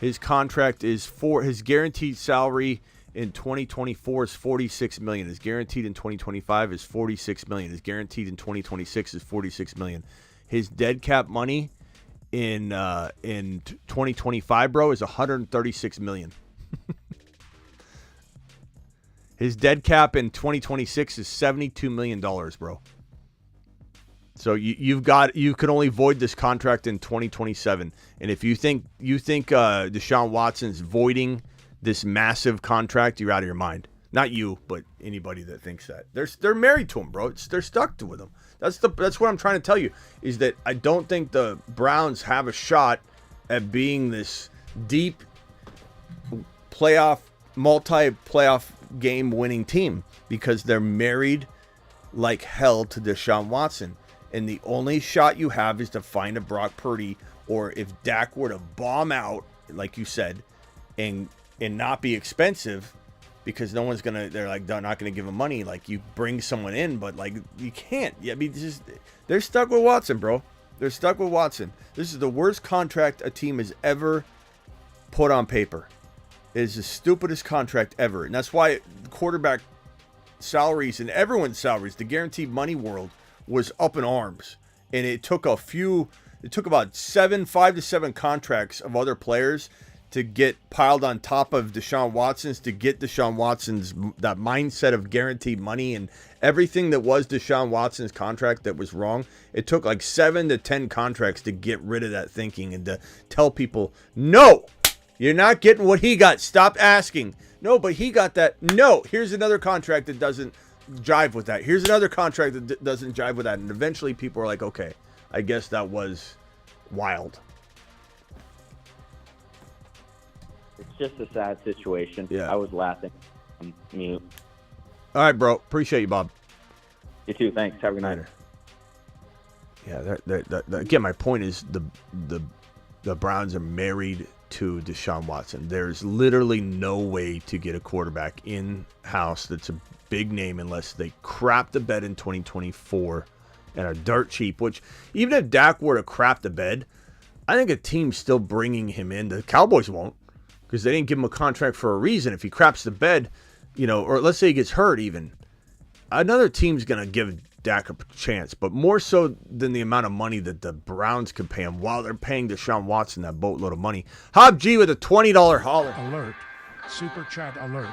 his contract is his guaranteed salary in 2024 is $46 million. His guaranteed in 2025 is $46 million. His guaranteed in 2026 is $46 million. His dead cap money in 2025, bro, is $136 million. His dead cap in 2026 is $72 million, bro. So you can only void this contract in 2027. And if you think Deshaun Watson's voiding this massive contract, you're out of your mind. Not you, but anybody that thinks that. They're married to him, bro. They're stuck with him. That's what I'm trying to tell you, is that I don't think the Browns have a shot at being this deep multi-playoff game winning team, because they're married like hell to Deshaun Watson. And the only shot you have is to find a Brock Purdy, or if Dak were to bomb out, like you said, and not be expensive, because they're not gonna give him money. Like, you bring someone in, but like, you can't. Yeah, I mean, they're stuck with Watson, bro. They're stuck with Watson. This is the worst contract a team has ever put on paper. It is the stupidest contract ever, and that's why quarterback salaries and everyone's salaries, the guaranteed money world, was up in arms. And it took about 5 to 7 contracts of other players to get piled on top of Deshaun Watson's, to get Deshaun Watson's, that mindset of guaranteed money and everything that was Deshaun Watson's contract that was wrong. It took like 7 to 10 contracts to get rid of that thinking and to tell people, no, you're not getting what he got. Stop asking. No, but he got that. No, here's another contract that doesn't jive with that. Here's another contract that doesn't jive with that. And eventually people are like, okay, I guess that was wild. It's just a sad situation. Yeah. I was laughing on mute. All right, bro. Appreciate you, Bob. You too. Thanks. Have a good night. Yeah, again, my point is the Browns are married to Deshaun Watson. There's literally no way to get a quarterback in-house that's a big name unless they crap the bed in 2024 and are dirt cheap, which even if Dak were to crap the bed, I think a team's still bringing him in. The Cowboys won't, because they didn't give him a contract for a reason. If he craps the bed, or let's say he gets hurt even, another team's going to give Dak a chance, but more so than the amount of money that the Browns could pay him while they're paying Deshaun Watson that boatload of money. Hob G with a $20 holler. Alert. Super chat alert.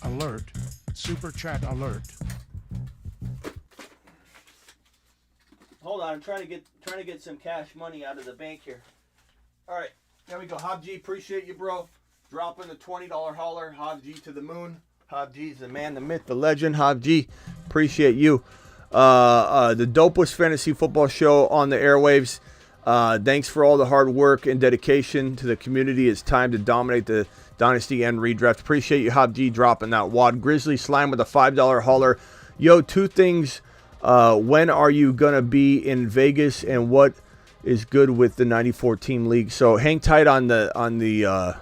Alert. Super chat alert. Hold on, I'm trying to get some cash money out of the bank here. All right, there we go. Hob G, appreciate you, bro. Dropping the $20 holler. Hob G to the moon. Hob G's the man, the myth, the legend. Hob G, appreciate you. The dopest fantasy football show on the airwaves. Thanks for all the hard work and dedication to the community. It's time to dominate the Dynasty and redraft. Appreciate you, Hob G, dropping that wad. Grizzly Slime with a $5 holler. Yo, two things. When are you gonna be in Vegas, and what is good with the 94 team league? So hang tight on the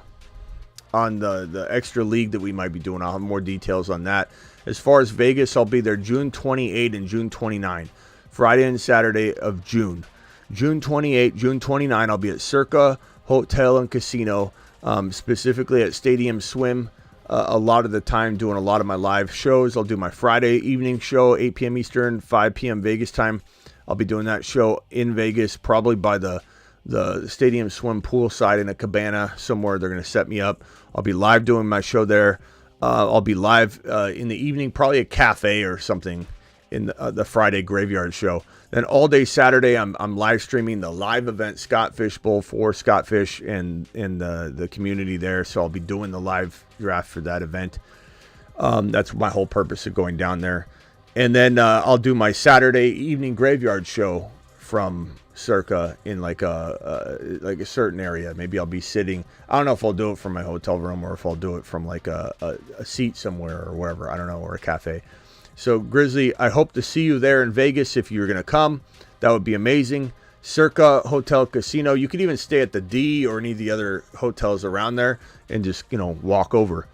extra league that we might be doing. I'll have more details on that. As far as Vegas, I'll be there June 28 and June 29, Friday and Saturday of June. June 28, June 29, I'll be at Circa Hotel and Casino, specifically at Stadium Swim. A lot of the time doing a lot of my live shows. I'll do my Friday evening show, 8 p.m. Eastern, 5 p.m. Vegas time. I'll be doing that show in Vegas, probably by the Stadium Swim poolside in a cabana somewhere. They're going to set me up. I'll be live doing my show there. I'll be live in the evening, probably a cafe or something in the Friday graveyard show. Then all day Saturday, I'm live streaming the live event Scottfish Bowl for Scottfish and the community there. So I'll be doing the live draft for that event. That's my whole purpose of going down there. And then I'll do my Saturday evening graveyard show from Circa in like a certain area. Maybe I'll be sitting. I don't know if I'll do it from my hotel room or if I'll do it from like a seat somewhere or wherever. I don't know, or a cafe. So Grizzly, I hope to see you there in Vegas if you're gonna come. That would be amazing. Circa Hotel Casino. You could even stay at the D or any of the other hotels around there and just walk over.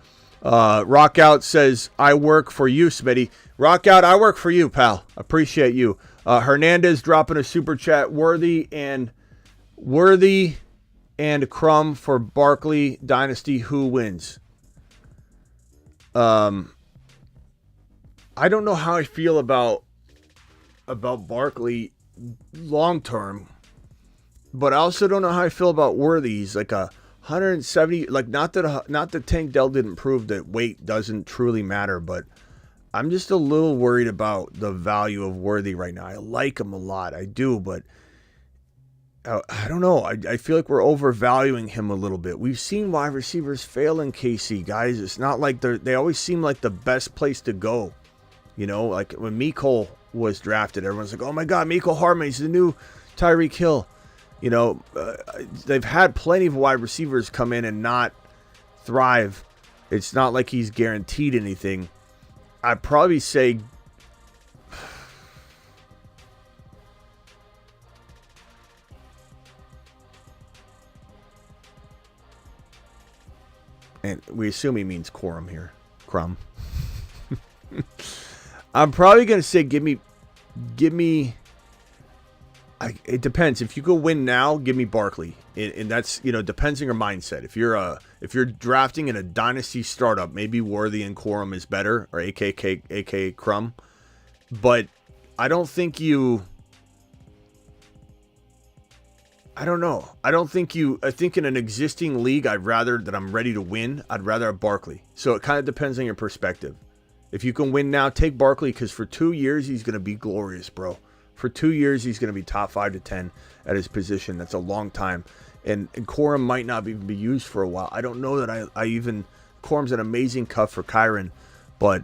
Rockout says, I work for you, Smitty. Rockout, I work for you, pal. Appreciate you. Hernandez dropping a super chat. Worthy and Crumb for Barkley Dynasty. Who wins? I don't know how I feel about Barkley long term, but I also don't know how I feel about Worthy. He's like a 170. Like not that Tank Dell didn't prove that weight doesn't truly matter, but I'm just a little worried about the value of Worthy right now. I like him a lot, I do, but I don't know. I feel like we're overvaluing him a little bit. We've seen wide receivers fail in KC, guys. It's not like they always seem like the best place to go. Like when Mecole was drafted, everyone's like, oh my God, Mecole Hardman, he's the new Tyreek Hill. They've had plenty of wide receivers come in and not thrive. It's not like he's guaranteed anything. I'd probably say and we assume he means quorum here. Crumb. I'm probably going to say give me it depends. If you go win now, give me Barkley. And that's, depends on your mindset. If you're drafting in a dynasty startup, maybe Worthy and Quorum is better, or AKA Crumb. But I don't think I don't know. I think in an existing league, I'm ready to win, I'd rather have Barkley. So it kind of depends on your perspective. If you can win now, take Barkley, because for 2 years, he's going to be glorious, bro. For 2 years, he's going to be top 5 to 10 at his position. That's a long time. And Corum might not even be used for a while. I don't know that Corum's an amazing cut for Kyron, but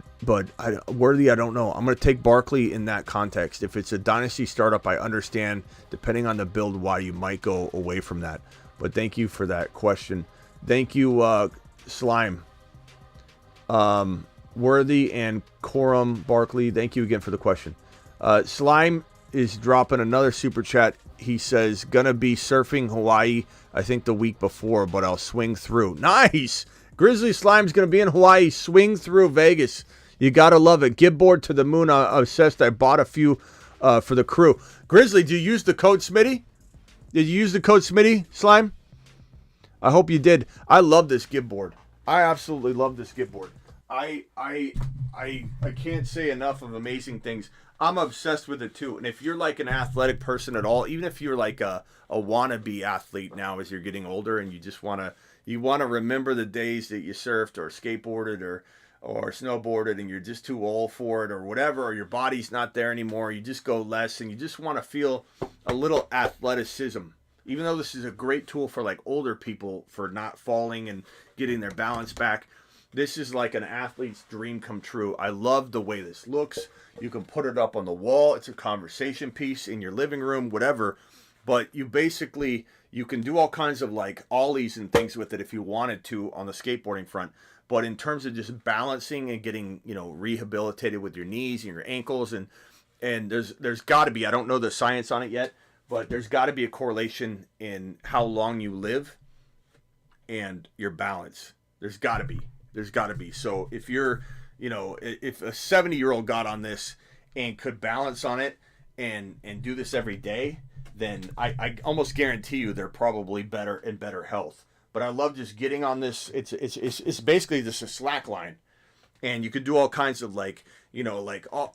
Worthy, I don't know. I'm going to take Barkley in that context. If it's a dynasty startup, I understand, depending on the build, why you might go away from that. But thank you for that question. Thank you, Slime. Worthy and Corum Barkley, thank you again for the question. Slime is dropping another super chat. He says, gonna be surfing Hawaii, I think the week before, but I'll swing through. Nice! Grizzly Slime's gonna be in Hawaii, swing through Vegas. You gotta love it. Gibboard to the moon. Obsessed. I bought a few for the crew. Grizzly, do you use the code Smitty? Did you use the code Smitty, Slime? I hope you did. I love this Gibboard. I absolutely love this Gibboard. I can't say enough of amazing things. I'm obsessed with it too. And if you're like an athletic person at all, even if you're like a wannabe athlete now as you're getting older and you just want to remember the days that you surfed or skateboarded or snowboarded and you're just too old for it or whatever, or your body's not there anymore, you just go less and you just want to feel a little athleticism. Even though this is a great tool for like older people for not falling and getting their balance back, this is like an athlete's dream come true. I love the way this looks. You can put it up on the wall. It's a conversation piece in your living room, whatever. But you can do all kinds of like ollies and things with it if you wanted to on the skateboarding front. But in terms of just balancing and getting, rehabilitated with your knees and your ankles, and there's got to be, I don't know the science on it yet, but there's got to be a correlation in how long you live and your balance. There's got to be. So if you're, if a 70-year-old got on this and could balance on it and do this every day, then I almost guarantee you they're probably better in better health. But I love just getting on this. It's basically just a slack line, and you can do all kinds of like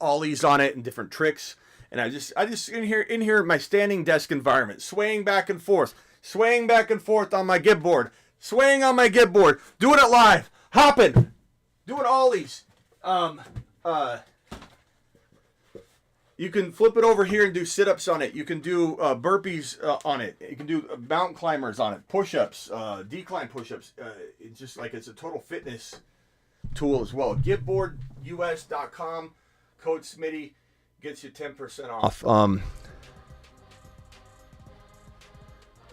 ollies on it and different tricks. And I just in here in my standing desk environment, swaying back and forth on my gib board, doing it live, hopping, doing ollies. You can flip it over here and do sit-ups on it. You can do burpees on it. You can do mountain climbers on it, push-ups, decline push-ups. It's a total fitness tool as well. Gibboardus.com, code Smitty gets you 10% off.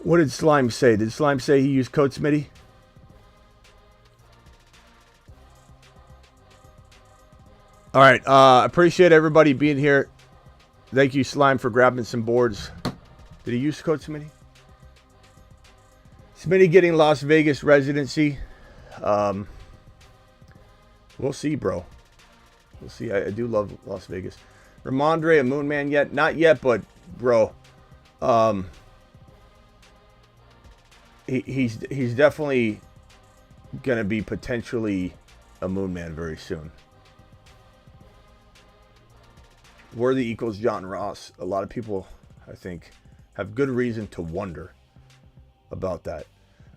What did Slime say? Did Slime say he used code Smitty? All right. Appreciate everybody being here. Thank you, Slime, for grabbing some boards. Did he use code Smitty? Smitty getting Las Vegas residency. We'll see, bro. We'll see. I do love Las Vegas. Ramondre a Moon Man yet? Not yet, but bro, he's definitely gonna be potentially a Moon Man very soon. Worthy equals John Ross. A lot of people, I think, have good reason to wonder about that.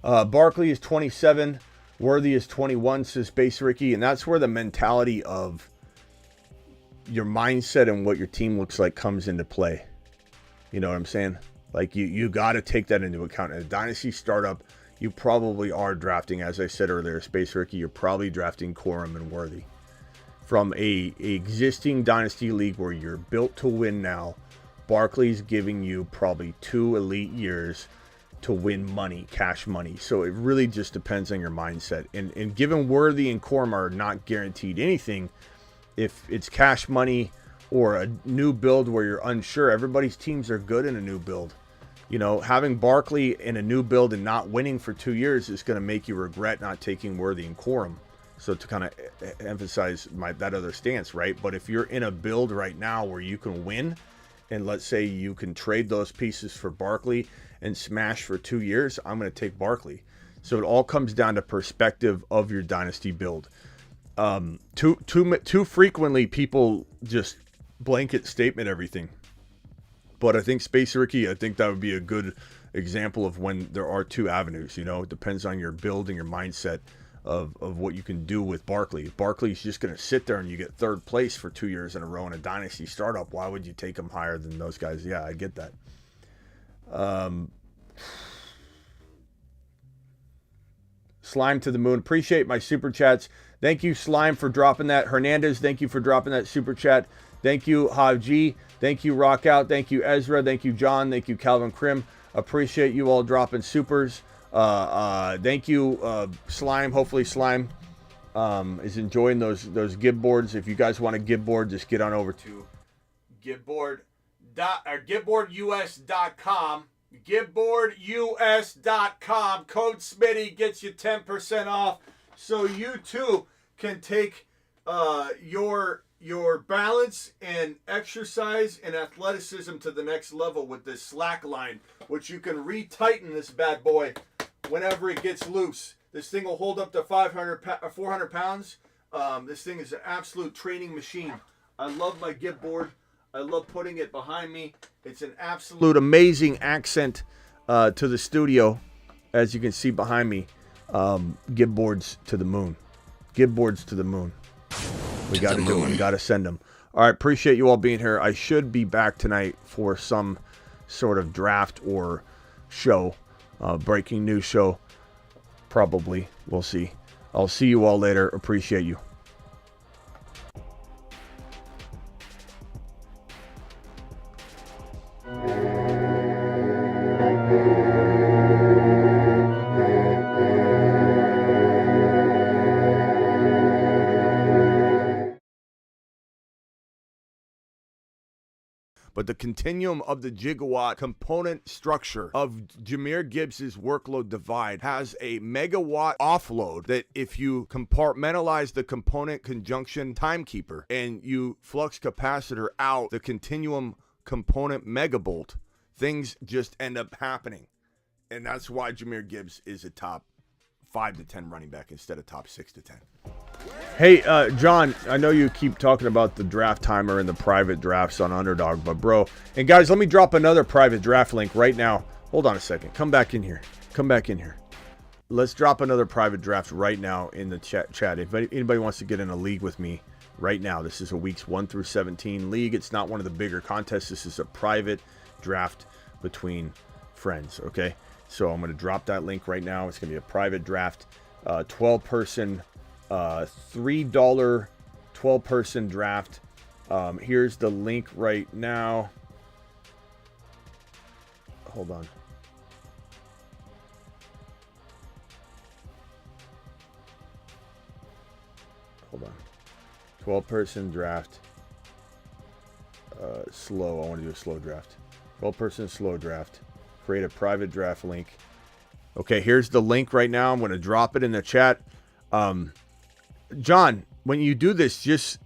Barkley is 27. Worthy is 21, says Base Ricky. And that's where the mentality of your mindset and what your team looks like comes into play. You know what I'm saying? Like, you got to take that into account. In a Dynasty startup, you probably are drafting, as I said earlier, Space Ricky, you're probably drafting Corum and Worthy. From a existing Dynasty league where you're built to win now, Barkley's giving you probably 2 elite years to win money, cash money. So it really just depends on your mindset. And given Worthy and Corum are not guaranteed anything, if it's cash money or a new build where you're unsure, everybody's teams are good in a new build. Having Barkley in a new build and not winning for 2 years is going to make you regret not taking Worthy and Corum. So to kind of emphasize that other stance, right? But if you're in a build right now where you can win, and let's say you can trade those pieces for Barkley and smash for 2 years, I'm going to take Barkley. So it all comes down to perspective of your Dynasty build. Too frequently, people just blanket statement everything. But I think Space Ricky, I think that would be a good example of when there are 2 avenues. It depends on your build and your mindset of what you can do with Barkley. If Barkley's just going to sit there and you get 3rd place for 2 years in a row in a Dynasty startup, why would you take him higher than those guys? Yeah, I get that. Slime to the moon. Appreciate my super chats. Thank you, Slime, for dropping that. Hernandez, thank you for dropping that super chat. Thank you, Hav-G. Thank you, Rockout. Thank you, Ezra. Thank you, John. Thank you, Calvin Krim. Appreciate you all dropping supers. Thank you, Slime. Hopefully Slime is enjoying those gib boards. If you guys want a gib board, just get on over to gibboardus.com. Gibboardus.com. Code Smitty gets you 10% off, so you too can take your balance and exercise and athleticism to the next level with this slack line, which you can retighten this bad boy whenever it gets loose. This thing will hold up to 400 pounds. This thing is an absolute training machine. I love my gib board. I love putting it behind me. It's an absolute amazing accent to the studio, as you can see behind me. Gib boards to the moon. Gib boards to the moon. We got to do it. We got to send them. All right. Appreciate you all being here. I should be back tonight for some sort of draft or show, breaking news show. Probably. We'll see. I'll see you all later. Appreciate you. but the continuum of the gigawatt component structure of Jahmyr Gibbs' workload divide has a megawatt offload that if you compartmentalize the component conjunction timekeeper and you flux capacitor out the continuum component megabolt, things just end up happening. And that's why Jahmyr Gibbs is a top 5 to 10 running back instead of top 6 to 10. Hey, John, I know you keep talking about the draft timer and the private drafts on Underdog, but bro, and guys, let me drop another private draft link right now. Hold on a second. Come back in here. Let's drop another private draft right now in the chat. If anybody wants to get in a league with me right now, this is a weeks 1 through 17 league. It's not one of the bigger contests. This is a private draft between friends, okay? So I'm going to drop that link right now. It's going to be a private draft, 12-person, $3 12-person draft. Here's the link right now. Hold on. 12-person draft. Slow. I want to do a slow draft. 12-person slow draft. Create a private draft link. Okay, here's the link right now. I'm going to drop it in the chat. John, when you do this, just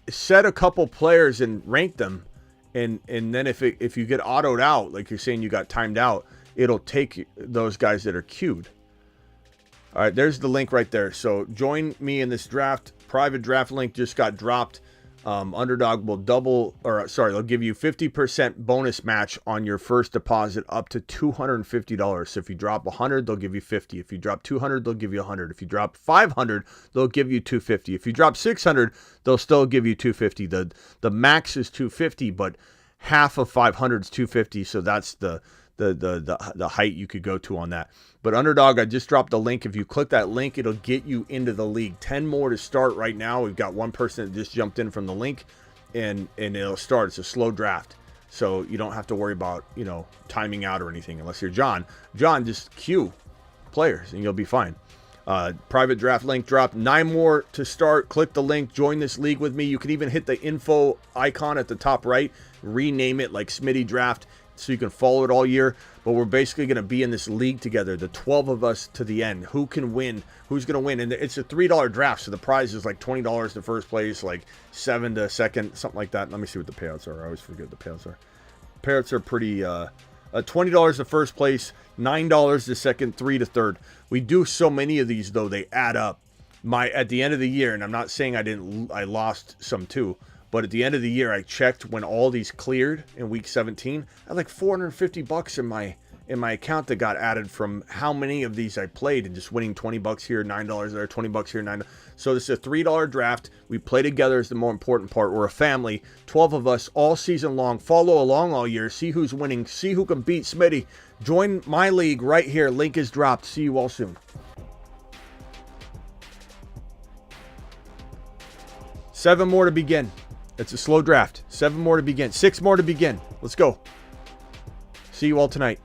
set a couple players and rank them, and then if you get autoed out, like you're saying you got timed out, it'll take those guys that are queued. All right, there's the link right there. So join me in this draft. Private draft link just got dropped. Underdog will they'll give you 50% bonus match on your first deposit up to $250. So if you drop 100, they'll give you 50. If you drop 200, they'll give you 100. If you drop 500, they'll give you 250. If you drop 600, they'll still give you 250. The max is 250, but half of 500 is 250. So that's the height you could go to on that. But Underdog, I just dropped the link. If you click that link, it'll get you into the league. 10 more to start right now. We've got one person that just jumped in from the link, and it'll start. It's a slow draft, so you don't have to worry about timing out or anything unless you're John. John, just queue players and you'll be fine. Private draft link dropped. 9 more to start. Click the link. Join this league with me. You can even hit the info icon at the top right. Rename it like Smitty Draft, so you can follow it all year. But we're basically going to be in this league together, the 12 of us to the end. Who can win? Who's going to win? And it's a $3 draft, so the prize is like $20 to first place, like $7 to second, something like that. Let me see what the payouts are. I always forget what the payouts are. Payouts are pretty, $20 to first place, $9 to second, $3 to third. We do so many of these, though, they add up. At the end of the year, and I'm not saying I lost some too, but at the end of the year, I checked when all these cleared in week 17. I had like $450 in my account that got added from how many of these I played and just winning $20 here, $9 there, $20 here, $9. So this is a $3 draft. We play together is the more important part. We're a family, 12 of us all season long. Follow along all year. See who's winning. See who can beat Smitty. Join my league right here. Link is dropped. See you all soon. 7 more to begin. It's a slow draft. 7 more to begin. 6 more to begin. Let's go. See you all tonight.